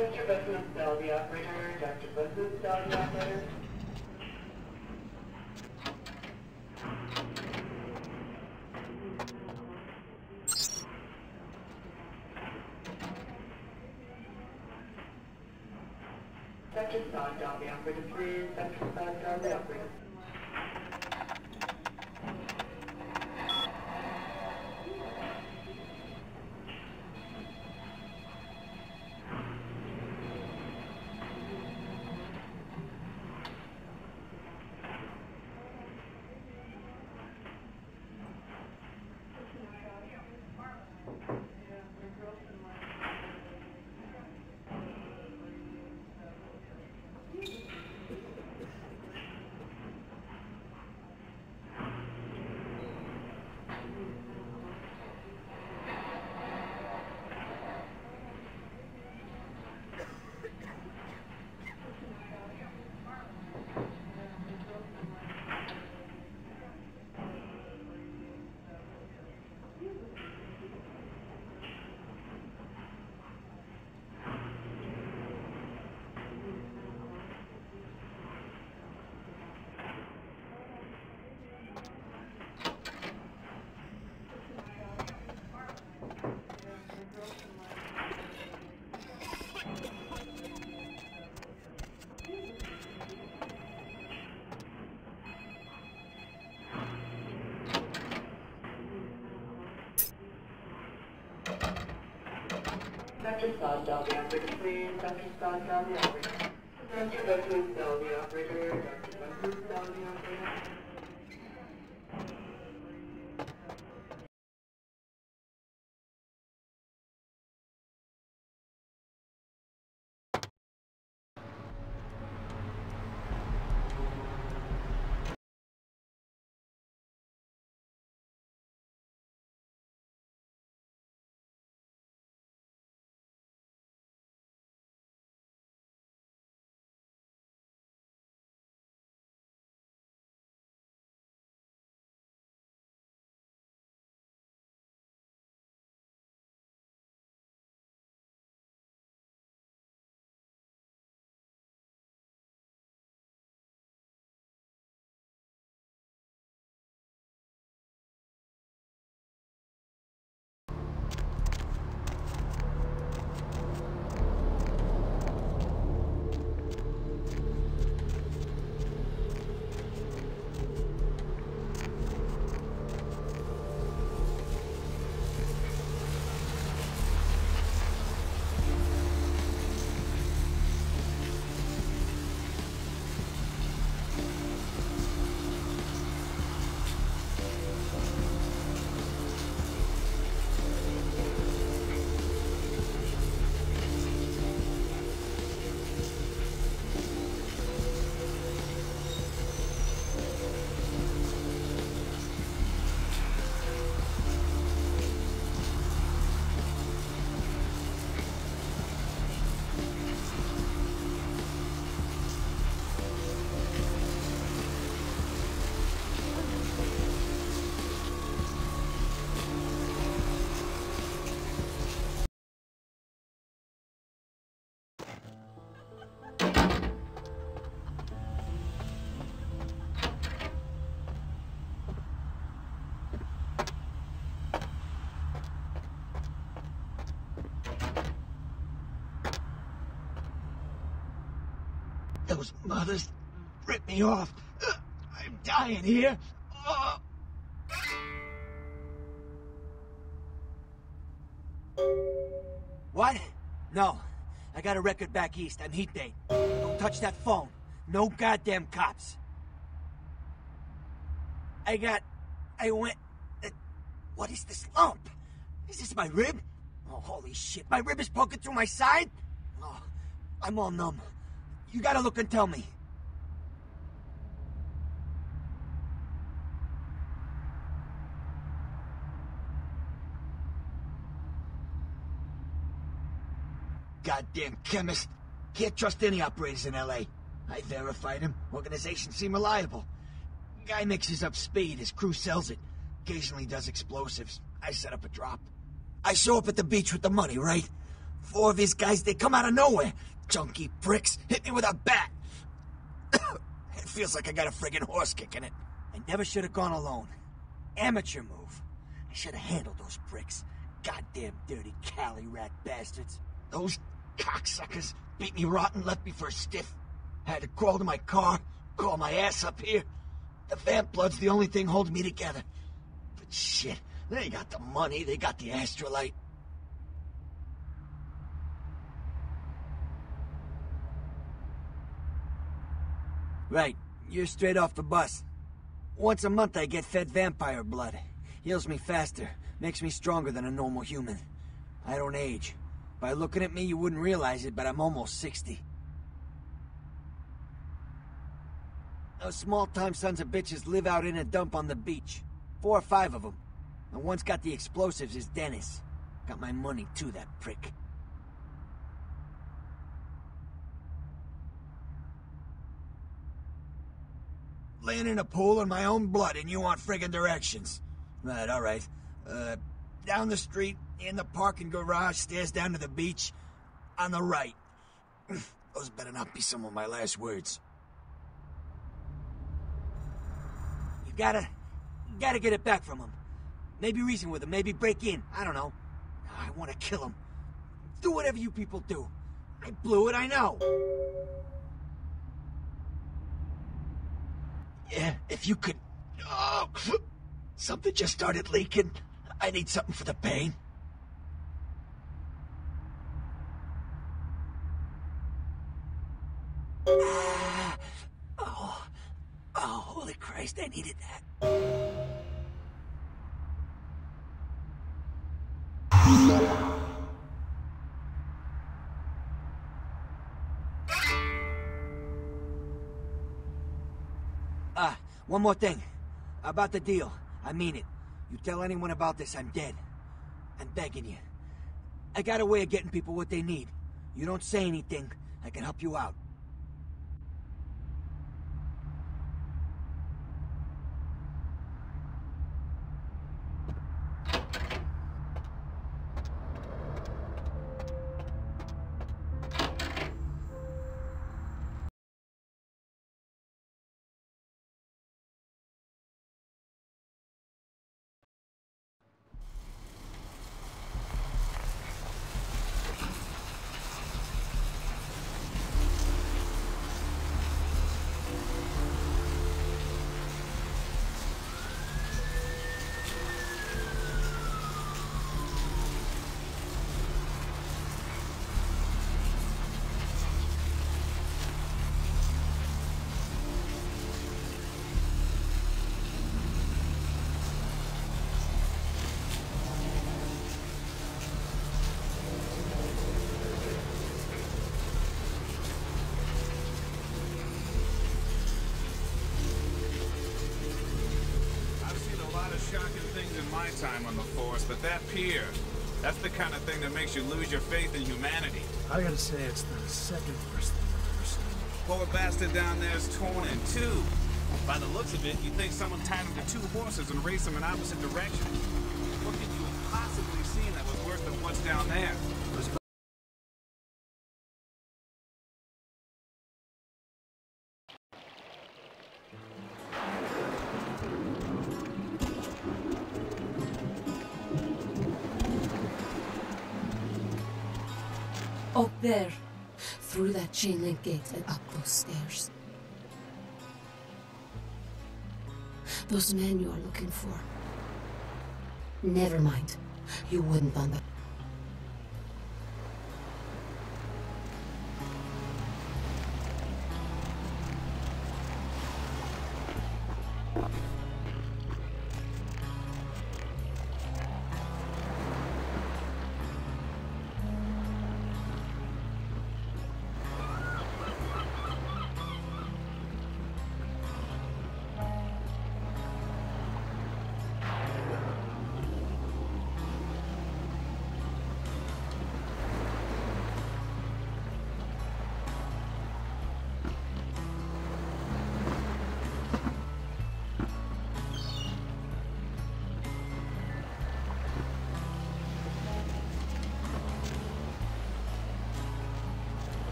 Mr. Business, tell the operator. Dr. Business, tell the operator. Dr. Sod, tell the operator, please. Dr. Sod, tell the operator. Dr. Sod, tell the operator, please. Dr. Sod, tell the operator. Dr. Business, tell the operator. Dr. Business, tell the operator. Those mothers ripped me off. I'm dying here. What? No. I got a record back east. I'm heat bait. Don't touch that phone. No goddamn cops. What is this lump? Is this my rib? Oh, holy shit. My rib is poking through my side? Oh, I'm all numb. You gotta look and tell me. Goddamn chemist. Can't trust any operators in L.A. I verified him. Organizations seem reliable. Guy mixes up speed. His crew sells it. Occasionally does explosives. I set up a drop. I show up at the beach with the money, right? 4 of his guys, they come out of nowhere. Junky pricks hit me with a bat. It feels like I got a friggin' horse kick in it. I never should have gone alone. Amateur move. I should have handled those pricks. Goddamn dirty Cali rat bastards. Those cocksuckers beat me rotten, left me for a stiff. Had to crawl to my car, crawl my ass up here. The vamp blood's the only thing holding me together. But shit, they got the money, they got the astrolite. Right. You're straight off the bus. Once a month I get fed vampire blood. Heals me faster. Makes me stronger than a normal human. I don't age. By looking at me, you wouldn't realize it, but I'm almost 60. Those small-time sons of bitches live out in a dump on the beach. 4 or 5 of them. The one's got the explosives is Dennis. Got my money too, that prick. Laying in a pool in my own blood and you want friggin' directions. Right, alright. Down the street, in the parking garage, stairs down to the beach. On the right. Those better not be some of my last words. You gotta get it back from him. Maybe reason with him, maybe break in. I don't know. I want to kill him. Do whatever you people do. I blew it, I know. Yeah, if you could... Oh, something just started leaking. I need something for the pain. Oh, holy Christ, I needed that. One more thing. About the deal. I mean it. You tell anyone about this, I'm dead. I'm begging you. I got a way of getting people what they need. You don't say anything, I can help you out. Time on the force, but that pier, that's the kind of thing that makes you lose your faith in humanity. I gotta say, it's the second worst thing I've ever seen. Poor bastard down there's torn in 2. By the looks of it, you think someone tied him to 2 horses and raced them in opposite directions. What could you have possibly seen that was worse than what's down there? Up there. through that chain link gate and up those stairs. Those men you are looking for. Never mind. You wouldn't on the...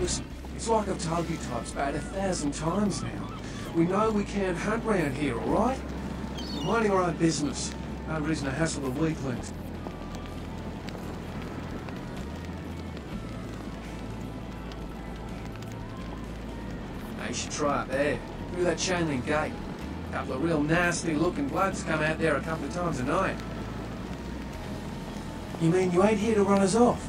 Listen, it's like I've told you types about 1,000 times now. We know we can't hunt round here, alright? We're minding our own business. No reason to hassle the weaklings. Now you should try up there, through that chain link gate. A couple of real nasty looking bloods come out there a couple of times a night. You mean you ain't here to run us off?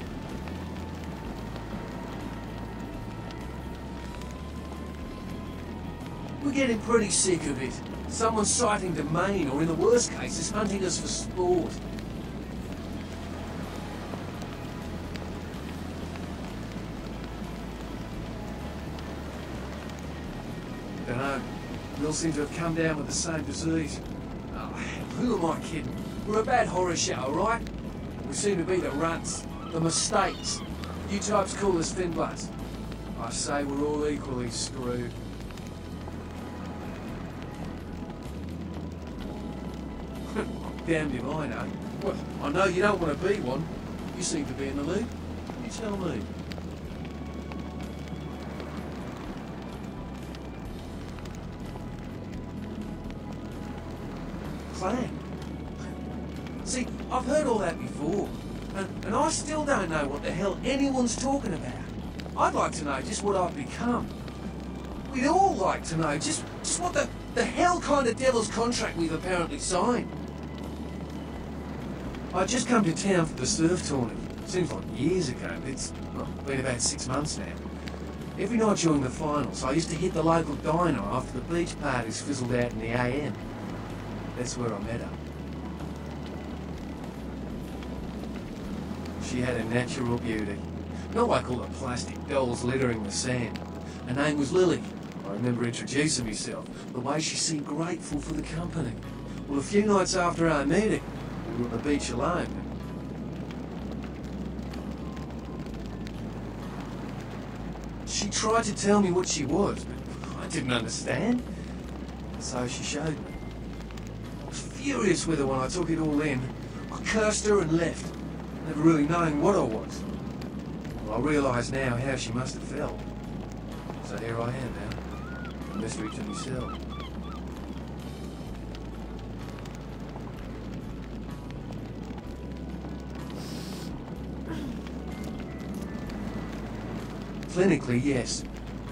We're getting pretty sick of it. Someone's sighting domain, or in the worst cases, hunting us for sport. Dunno. We all seem to have come down with the same disease. Oh, who am I kidding? We're a bad horror show, alright? We seem to be the runts, the mistakes. You types call us Finbloods. I say we're all equally screwed. Damned if I know. Well, I know you don't want to be one. You seem to be in the lead. You tell me. Clan? See, I've heard all that before. And I still don't know what the hell anyone's talking about. I'd like to know just what I've become. We'd all like to know just what the hell kind of devil's contract we've apparently signed. I just come to town for the surf tournament. Seems like years ago, but it's been about 6 months now. Every night during the finals, I used to hit the local diner after the beach parties fizzled out in the AM. That's where I met her. She had a natural beauty. Not like all the plastic dolls littering the sand. Her name was Lily. I remember introducing myself, the way she seemed grateful for the company. Well, a few nights after our meeting, we were on the beach alone. She tried to tell me what she was, but I didn't understand. So she showed me. I was furious with her when I took it all in. I cursed her and left, never really knowing what I was. Well, I realise now how she must have felt. So here I am now, a mystery to myself. Clinically, yes.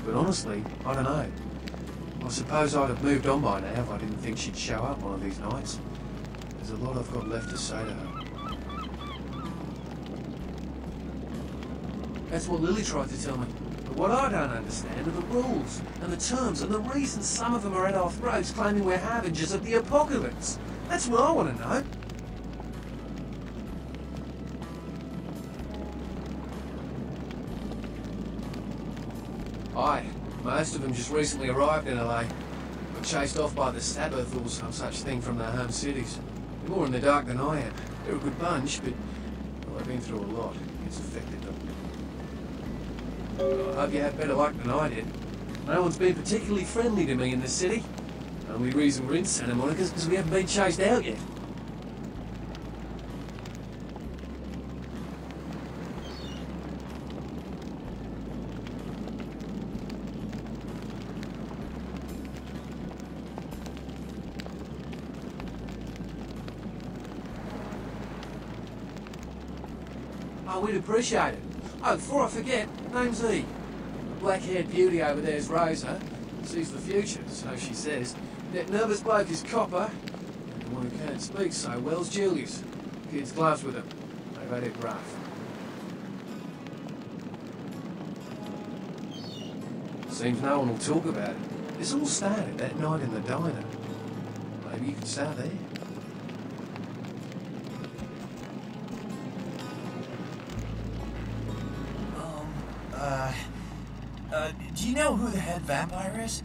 But honestly, I don't know. I suppose I'd have moved on by now if I didn't think she'd show up one of these nights. There's a lot I've got left to say to her. That's what Lily tried to tell me. But what I don't understand are the rules, and the terms, and the reasons some of them are at our throats claiming we're harbingers of the apocalypse. That's what I want to know. Aye, most of them just recently arrived in LA. Got chased off by the Sabbath or some such thing from their home cities. They're more in the dark than I am. They're a good bunch, but well, they've been through a lot. It's affected them. I hope you had better luck than I did. No one's been particularly friendly to me in the city. The only reason we're in Santa Monica is because we haven't been chased out yet. Oh, we'd appreciate it. Oh, before I forget, name's E. The black-haired beauty over there's Rosa. Sees the future, so she says. That nervous bloke is Copper. And the one who can't speak so well's Julius. Kid's gloves with him. They've had it rough. Seems no one will talk about it. This all started that night in the diner. Maybe you could start there. Do you know who the head vampire is?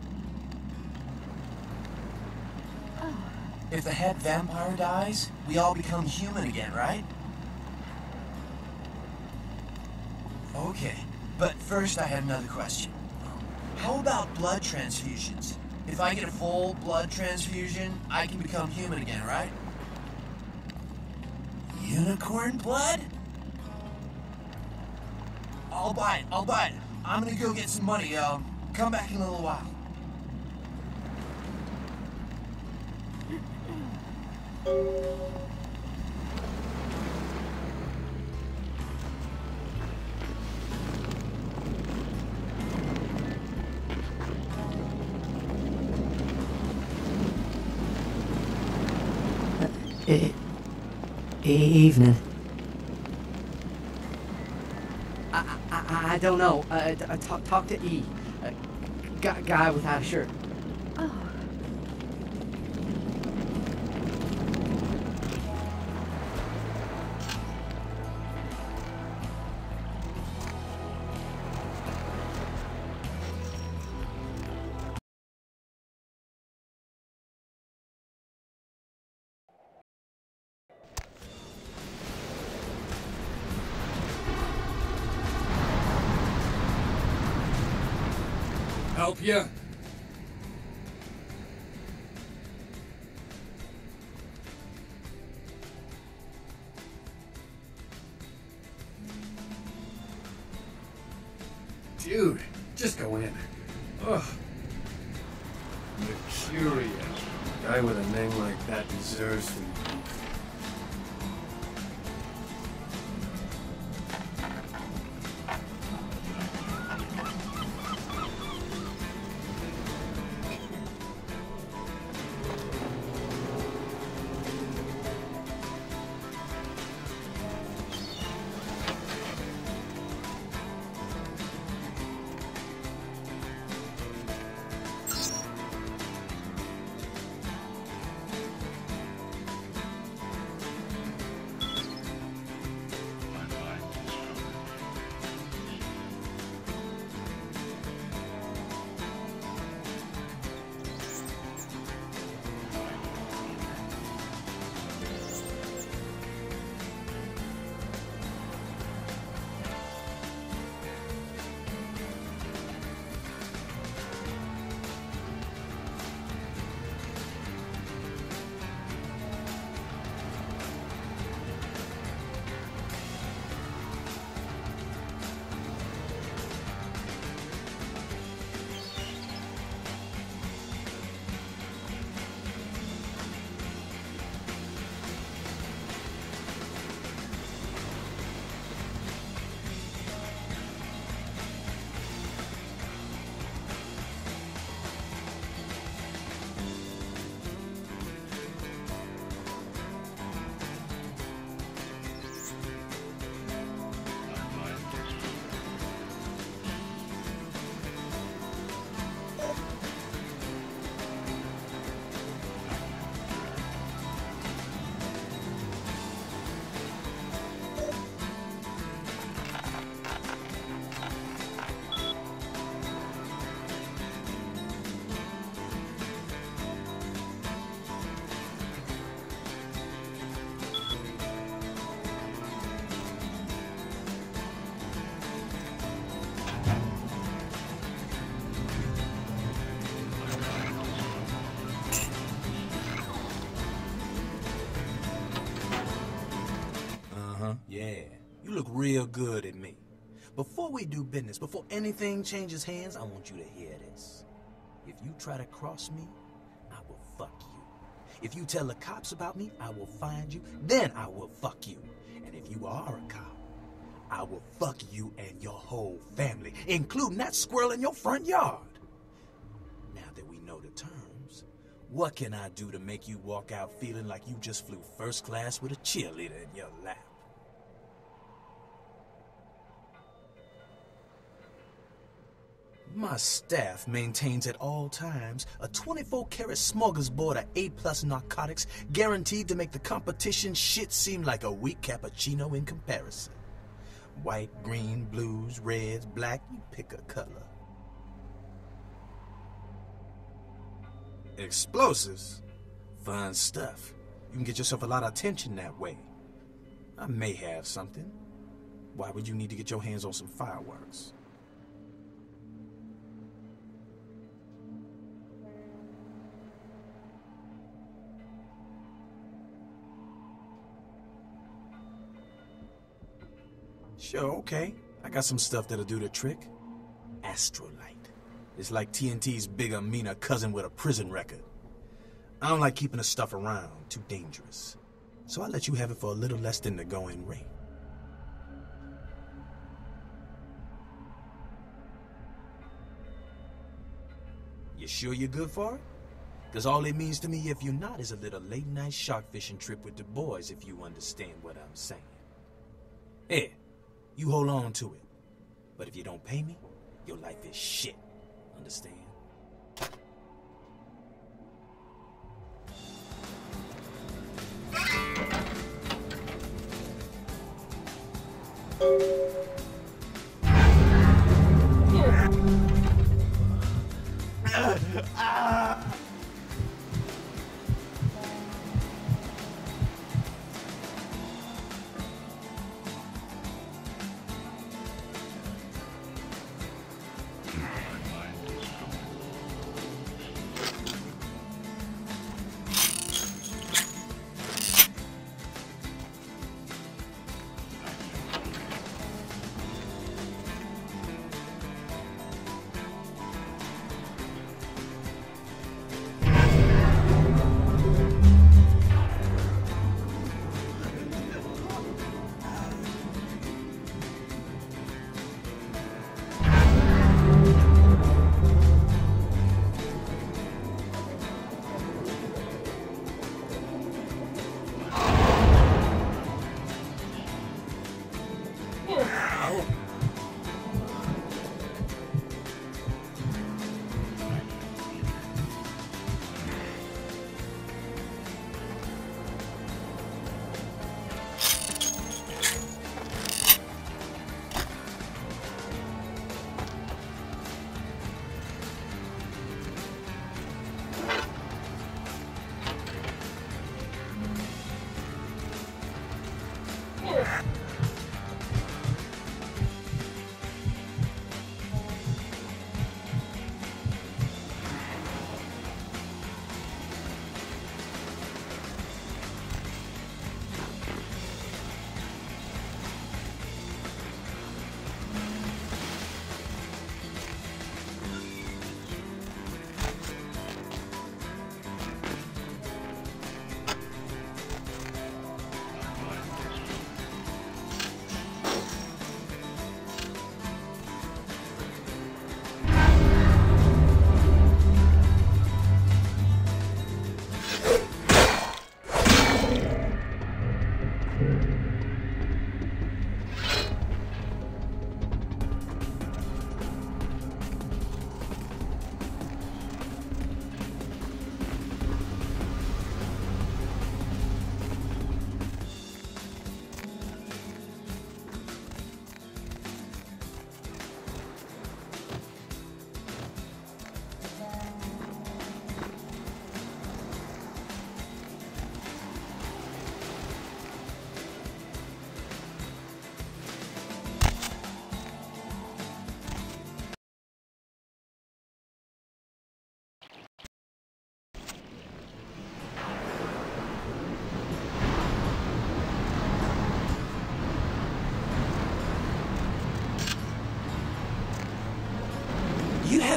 If the head vampire dies, we all become human again, right? Okay, but first I had another question. How about blood transfusions? If I get a full blood transfusion, I can become human again, right? Unicorn blood? I'll buy it. I'm gonna go get some money. Come back in a little while. Evening. I don't know. Talk to E. Guy without a shirt. Oh. Help you? Dude, just go in. Ugh. Mercurial. A guy with a name like that deserves to be. You look real good at me. Before we do business, before anything changes hands, I want you to hear this. If you try to cross me, I will fuck you. If you tell the cops about me, I will find you, then I will fuck you. And if you are a cop, I will fuck you and your whole family, including that squirrel in your front yard. Now that we know the terms, what can I do to make you walk out feeling like you just flew first class with a cheerleader in your lap? My staff maintains at all times a 24-karat smorgasbord of A+ narcotics guaranteed to make the competition shit seem like a weak cappuccino in comparison. White, green, blues, reds, black, you pick a color. Explosives? Fun stuff. You can get yourself a lot of attention that way. I may have something. Why would you need to get your hands on some fireworks? Sure, okay. I got some stuff that'll do the trick. Astrolite. It's like TNT's bigger, meaner cousin with a prison record. I don't like keeping the stuff around. Too dangerous. So I'll let you have it for a little less than the going rate. You sure you're good for it? Because all it means to me if you're not is a little late-night shark fishing trip with the boys, if you understand what I'm saying. Here. You hold on to it. But if you don't pay me, your life is shit. Understand?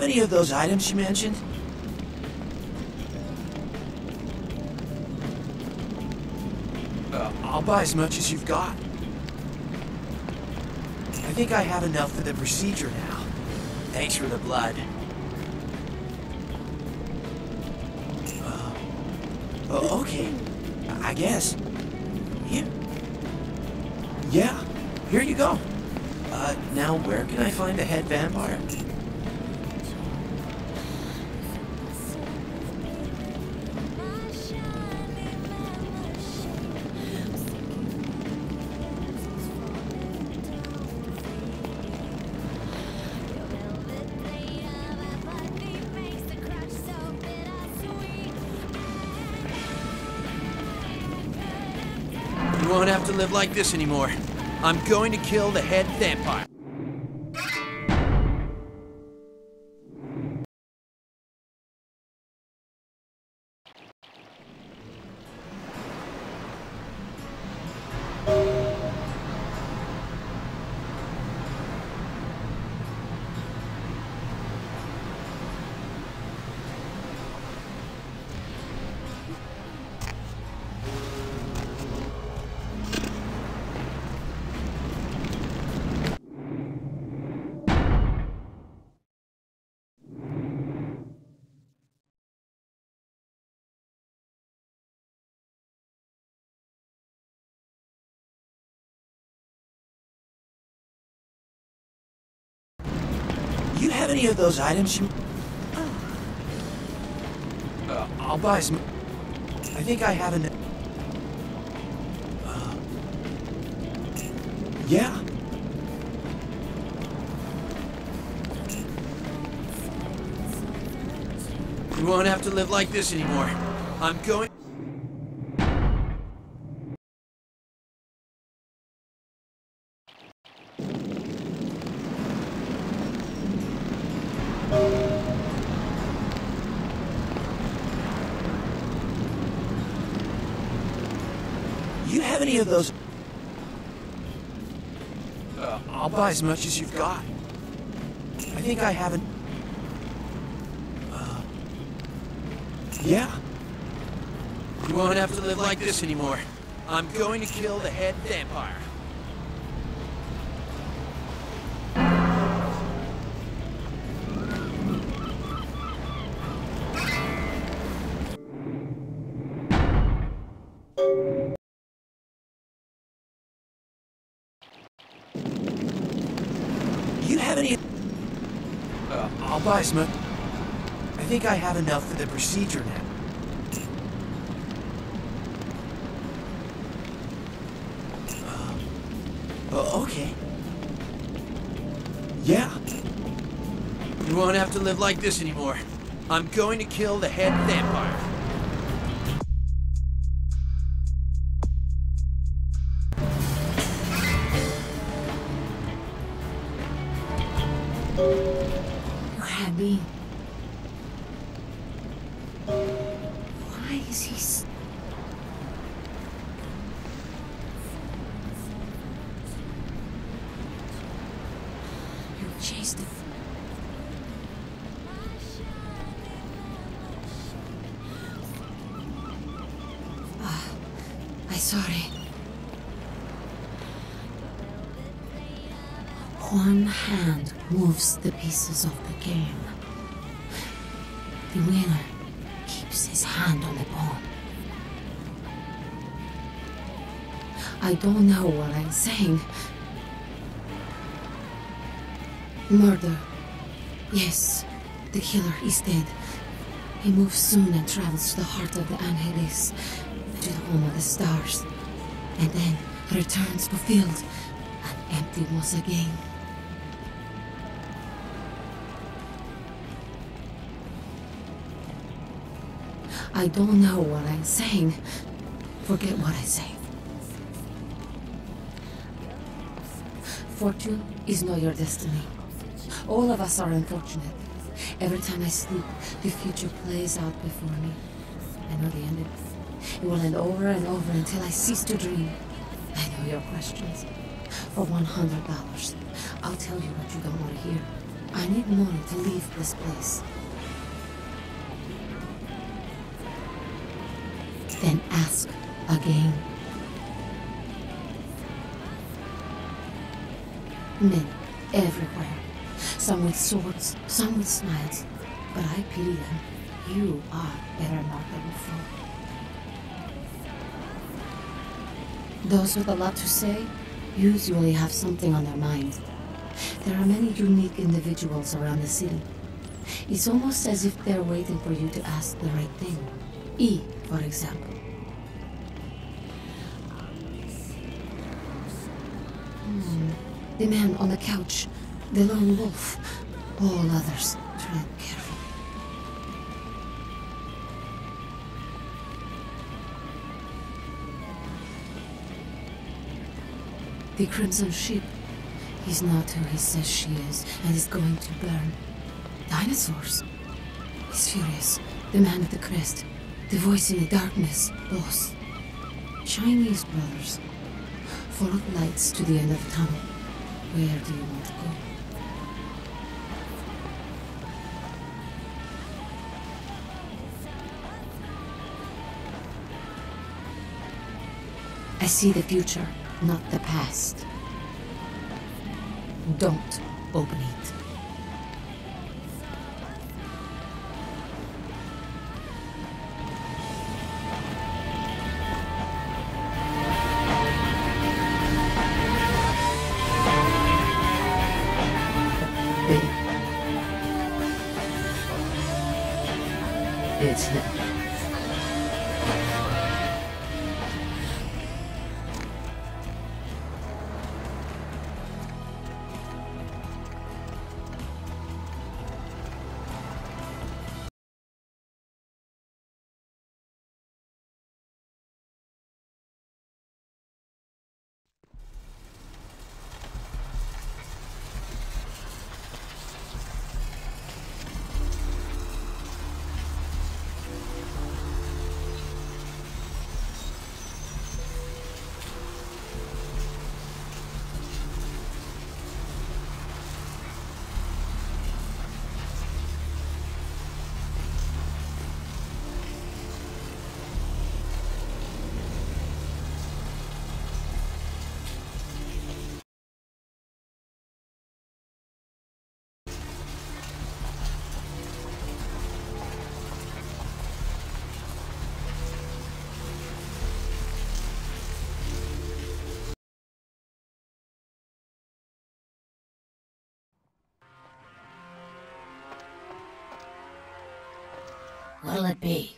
any of those items you mentioned? I'll buy as much as you've got. I think I have enough for the procedure now. Thanks for the blood. Okay. I guess. Here. Yeah. Here you go. Now where can I find the head vampire? You won't have to live like this anymore. I'm going to kill the head vampire. You have any of those items you... I'll buy some... I think I have enough... Yeah. You won't have to live like this anymore. I'm going... You have any of those? I'll buy as much as you've got. I think I haven't... Yeah. You won't have to live like this anymore. I'm going to kill the head vampire. You have any... I'll buy some... I think I have enough for the procedure now. Okay. Yeah. You won't have to live like this anymore. I'm going to kill the head vampire. You had me. Why is he... You chased him. I'm sorry. One hand moves the pieces of the game. The winner keeps his hand on the pawn. I don't know what I'm saying. Murder. Yes, the killer is dead. He moves soon and travels to the heart of the Angeles, to the home of the stars, and then returns fulfilled and empty once again. I don't know what I'm saying. Forget what I say. Fortune is not your destiny. All of us are unfortunate. Every time I sleep, the future plays out before me. I know the ending. It will end over and over until I cease to dream. I know your questions. For $100, I'll tell you what you don't want to hear. I need money to leave this place. Then ask again. Men everywhere. Some with swords, some with smiles. But I pity them. You are better marked than before. Those with a lot to say usually have something on their mind. There are many unique individuals around the city. It's almost as if they're waiting for you to ask the right thing. E, for example. The man on the couch, the lone wolf, all others tread carefully. The Crimson Ship. He's not who he says she is, and is going to burn. Dinosaurs. He's furious. The man with the crest. The voice in the darkness. Boss. Chinese brothers. Follow the lights to the end of the tunnel. Where do you want to go? I see the future, not the past. Don't open it. It's him. What'll it be?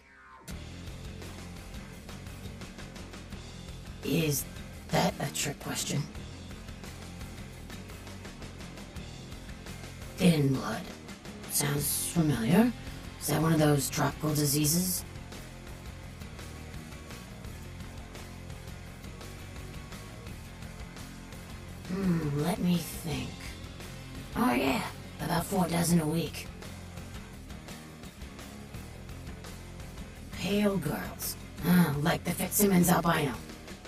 Is that a trick question? Thin blood. Sounds familiar. Is that one of those tropical diseases? Let me think. Oh yeah, about 4 dozen a week. Pale girls. Like the Fitzsimmons albino.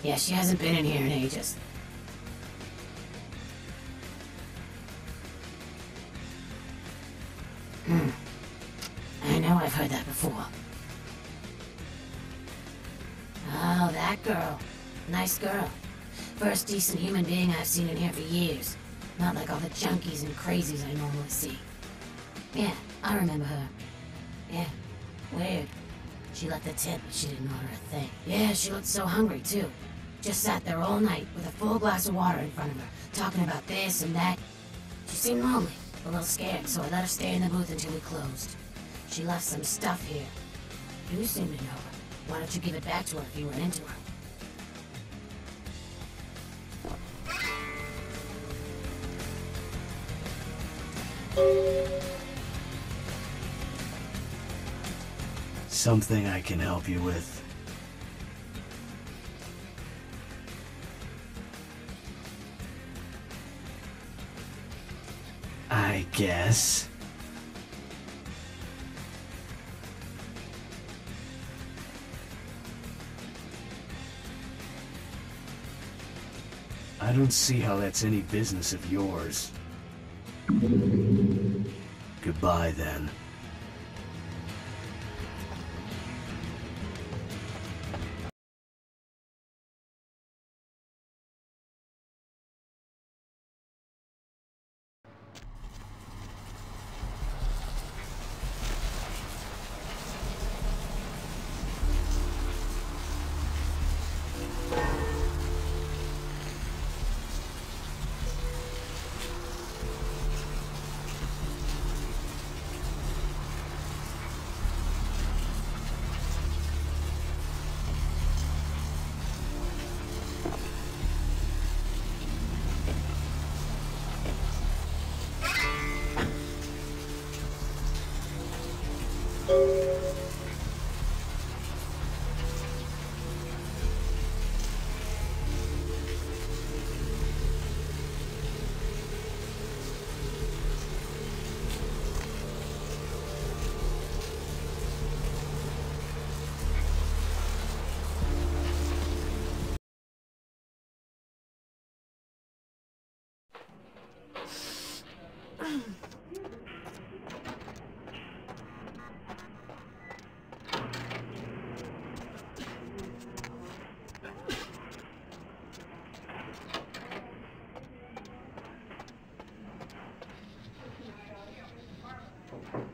Yeah, she hasn't been in here in ages. I know I've heard that before. Oh, that girl. Nice girl. First decent human being I've seen in here for years. Not like all the junkies and crazies I normally see. Yeah, I remember her. Yeah, weird. She left a tip, but she didn't order a thing. Yeah, she looked so hungry, too. Just sat there all night with a full glass of water in front of her, talking about this and that. She seemed lonely, a little scared, so I let her stay in the booth until we closed. She left some stuff here. You seem to know her. Why don't you give it back to her if you run into her? Something I can help you with? I guess. I don't see how that's any business of yours. Goodbye, then.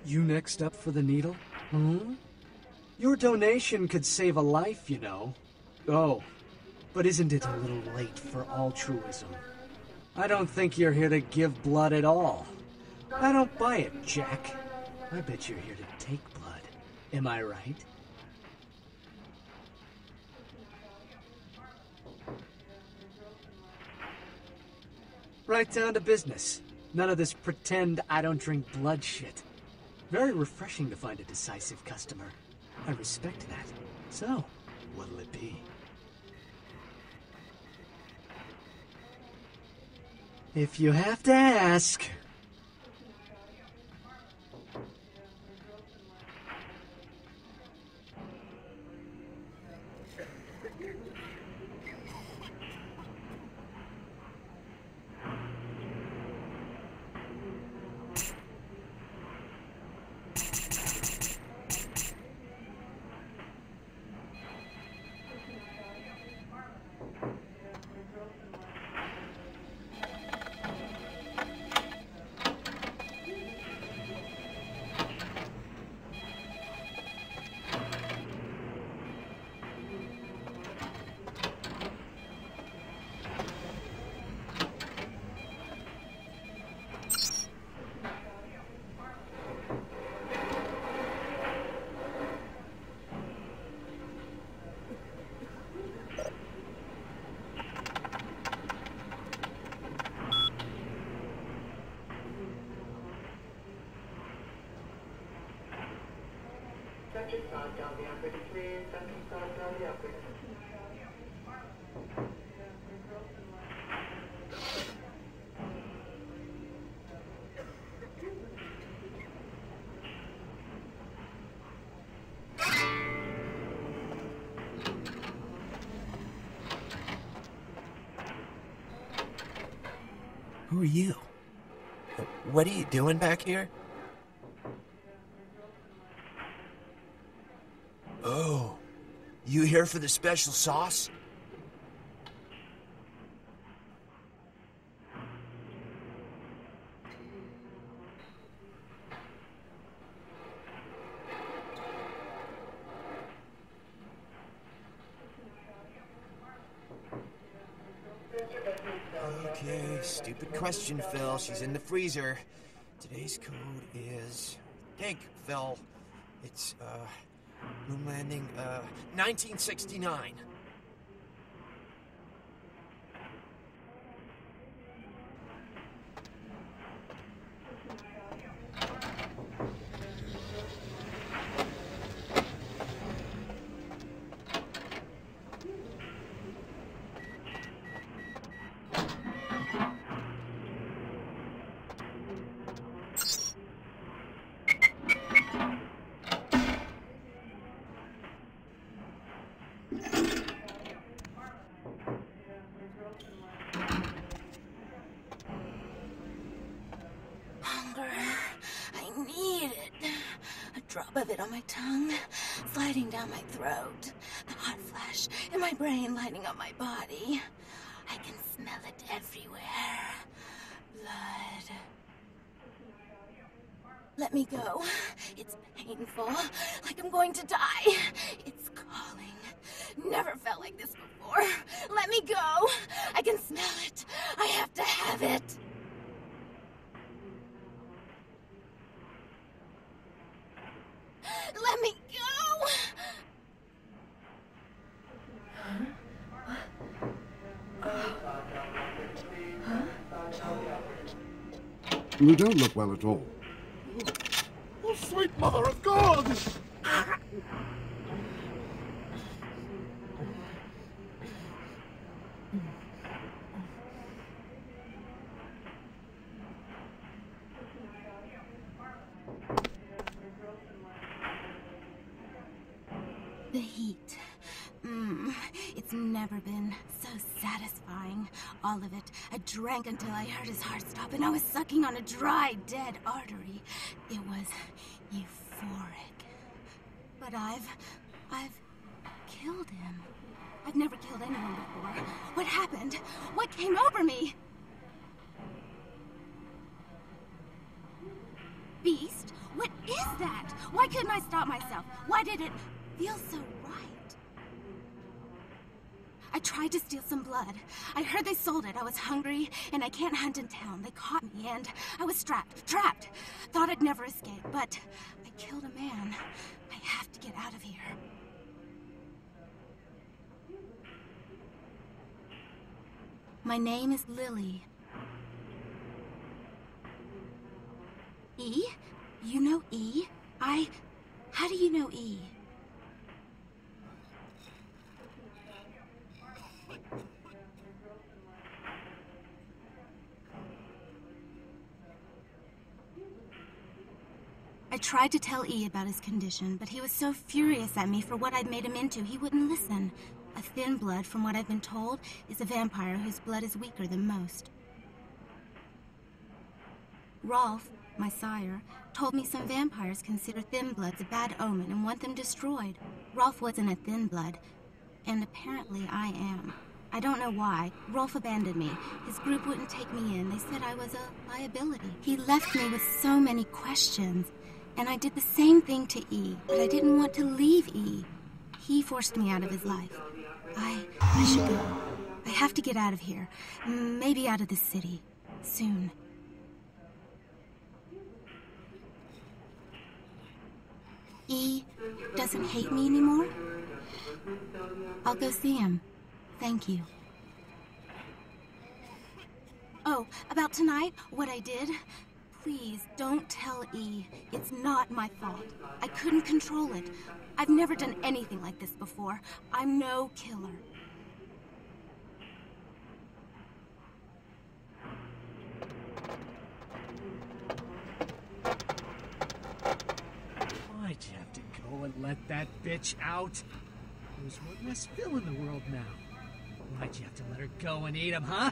You next up for the needle? Hmm? Your donation could save a life, you know. Oh, but isn't it a little late for altruism? I don't think you're here to give blood at all. I don't buy it, Jack. I bet you're here to take blood. Am I right? Right down to business. None of this pretend I don't drink blood shit. Very refreshing to find a decisive customer. I respect that. So, what'll it be? If you have to ask. Who are you? What are you doing back here? Oh, you here for the special sauce? Okay, stupid question, Phil. She's in the freezer. Today's code is... Think, Phil. It's, moon landing, 1969. drop of it on my tongue, sliding down my throat. The hot flash in my brain lighting up my body. I can smell it everywhere. Blood. Let me go. It's painful, like I'm going to die. It's calling. Never felt like this before. Let me go. I can smell it. I have to have it. Let me go. You don't look well at all. Oh, sweet mother of God! The heat. It's never been so satisfying. All of it. I drank until I heard his heart stop, and I was sucking on a dry, dead artery. It was euphoric. But I've killed him. I've never killed anyone before. What happened? What came over me? Beast? What is that? Why couldn't I stop myself? Why did it feel so right? I tried to steal some blood. I heard they sold it. I was hungry, and I can't hunt in town. They caught me, and I was trapped. Thought I'd never escape, but I killed a man. I have to get out of here. My name is Lily. E? You know E? How do you know E? I tried to tell E about his condition, but he was so furious at me for what I'd made him into, he wouldn't listen. A thin blood, from what I've been told, is a vampire whose blood is weaker than most. Rolf, my sire, told me some vampires consider thin bloods a bad omen and want them destroyed. Rolf wasn't a thin blood, and apparently I am. I don't know why. Rolf abandoned me. His group wouldn't take me in. They said I was a liability. He left me with so many questions, and I did the same thing to E, but I didn't want to leave E. He forced me out of his life. I should go. I have to get out of here. Maybe out of the city. Soon. E doesn't hate me anymore? I'll go see him. Thank you. Oh, about tonight, what I did? Please, don't tell E. It's not my fault. I couldn't control it. I've never done anything like this before. I'm no killer. Why'd you have to go and let that bitch out? There's one less Phil in the world now. Why'd you have to let her go and eat him, huh?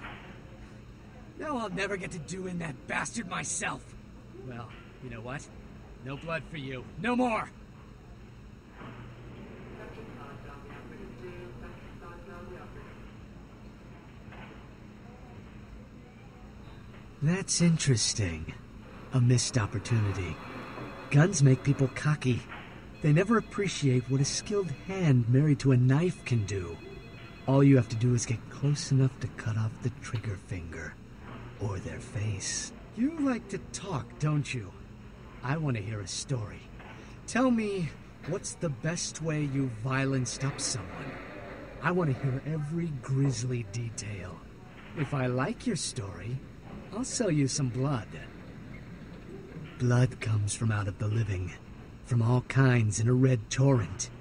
Now I'll never get to do in that bastard myself. Well, you know what? No blood for you. No more! That's interesting. A missed opportunity. Guns make people cocky. They never appreciate what a skilled hand married to a knife can do. All you have to do is get close enough to cut off the trigger finger. Or their face. You like to talk, don't you? I want to hear a story. Tell me, what's the best way you violenced up someone? I want to hear every grisly detail. If I like your story, I'll sell you some blood. Blood comes from out of the living, from all kinds in a red torrent.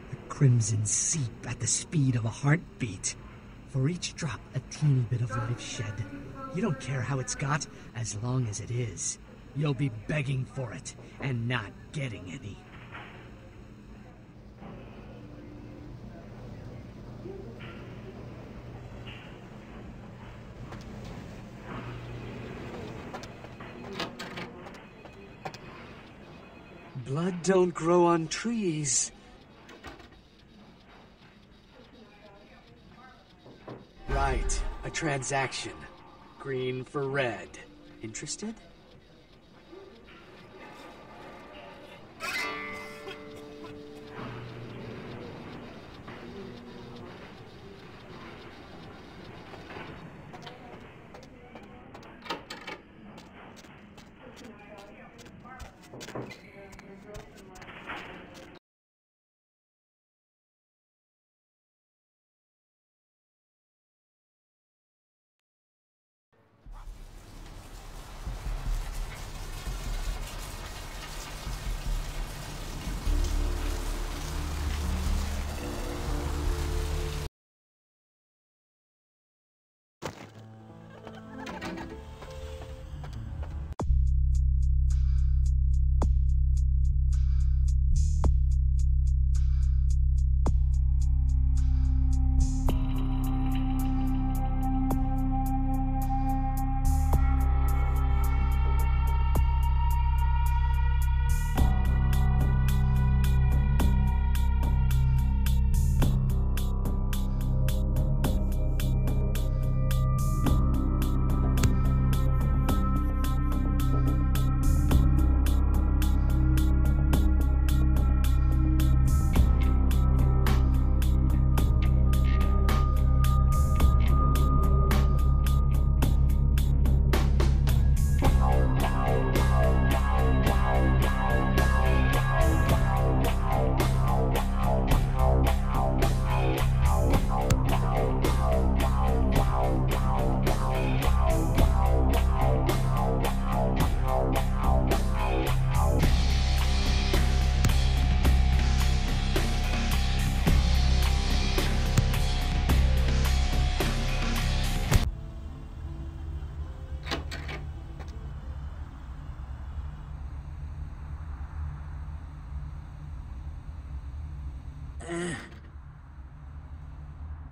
The crimson seep at the speed of a heartbeat. For each drop, a teeny bit of life shed. You don't care how it's got, as long as it is. You'll be begging for it, and not getting any. Blood don't grow on trees. Right, a transaction. Green for red. Interested?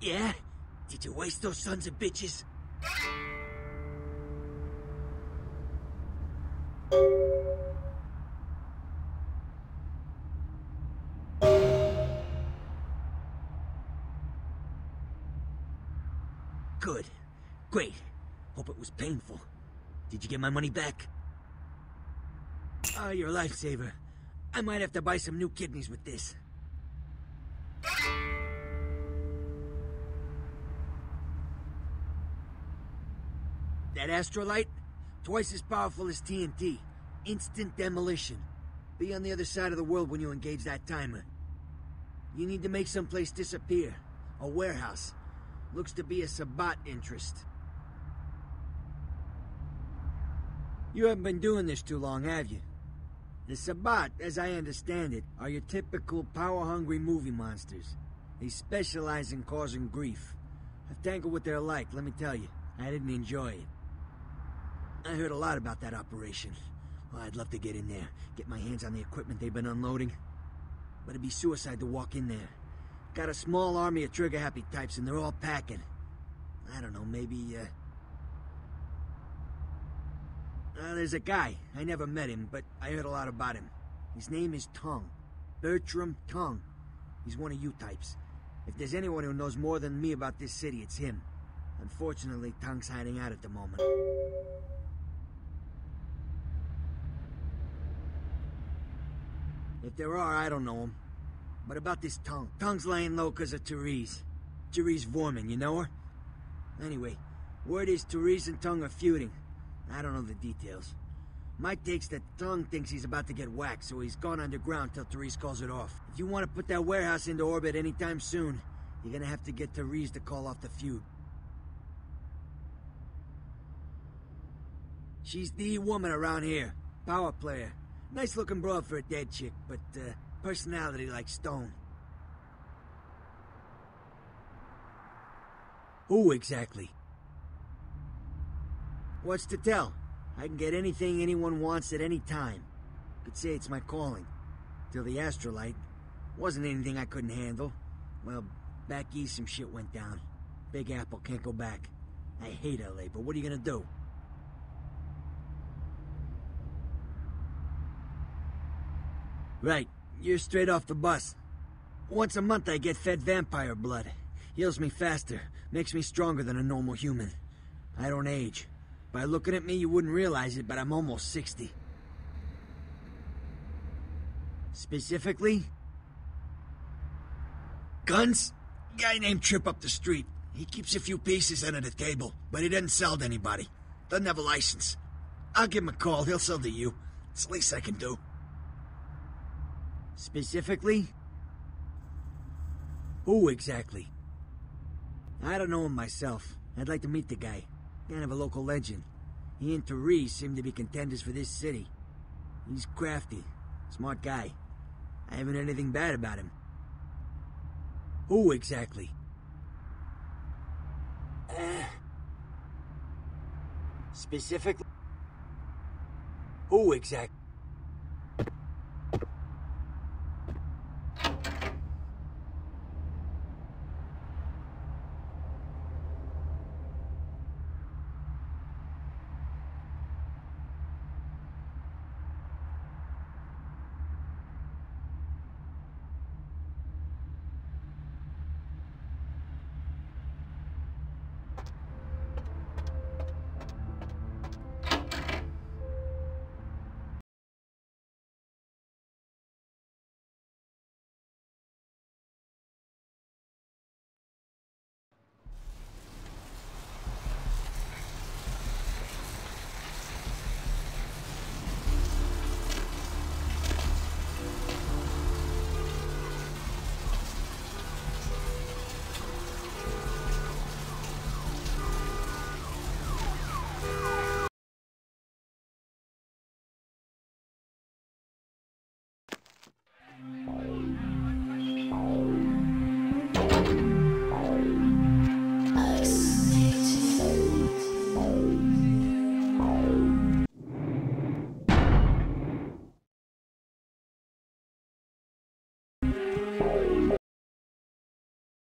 Yeah? Did you waste those sons of bitches? Good. Great. Hope it was painful. Did you get my money back? Oh, you're a lifesaver. I might have to buy some new kidneys with this. That astrolite? Twice as powerful as TNT. Instant demolition. Be on the other side of the world when you engage that timer. You need to make someplace disappear. A warehouse. Looks to be a Sabbat interest. You haven't been doing this too long, have you? The Sabbat, as I understand it, are your typical power-hungry movie monsters. They specialize in causing grief. I've tangled what they're like, let me tell you. I didn't enjoy it. I heard a lot about that operation. Well, I'd love to get in there, get my hands on the equipment they've been unloading. But it'd be suicide to walk in there. Got a small army of trigger-happy types, and they're all packing. I don't know, maybe, there's a guy. I never met him, but I heard a lot about him. His name is Tongue. Bertram Tongue. He's one of you types. If there's anyone who knows more than me about this city, it's him. Unfortunately, Tongue's hiding out at the moment. If there are, I don't know him. But about this Tongue. Tongue's laying low because of Therese. Therese Vorman, you know her? Anyway, word is Therese and Tongue are feuding. I don't know the details. My take's that Tongue thinks he's about to get whacked, so he's gone underground till Therese calls it off. If you want to put that warehouse into orbit anytime soon, you're gonna have to get Therese to call off the feud. She's the woman around here. Power player. Nice looking broad for a dead chick, but personality like stone. Who exactly? What's to tell? I can get anything anyone wants at any time. Could say it's my calling. Till the astrolite. Wasn't anything I couldn't handle. Well, back east some shit went down. Big Apple can't go back. I hate LA, but what are you gonna do? Right. You're straight off the bus. Once a month I get fed vampire blood. Heals me faster, makes me stronger than a normal human. I don't age. By looking at me, you wouldn't realize it, but I'm almost 60. Specifically? Guns? Guy named Trip up the street. He keeps a few pieces under the table, but he doesn't sell to anybody. Doesn't have a license. I'll give him a call, he'll sell to you. It's the least I can do. Specifically? Who exactly? I don't know him myself. I'd like to meet the guy. Kind of a local legend. He and Therese seem to be contenders for this city. He's crafty. Smart guy. I haven't heard anything bad about him. Who exactly? Specifically? Who exactly?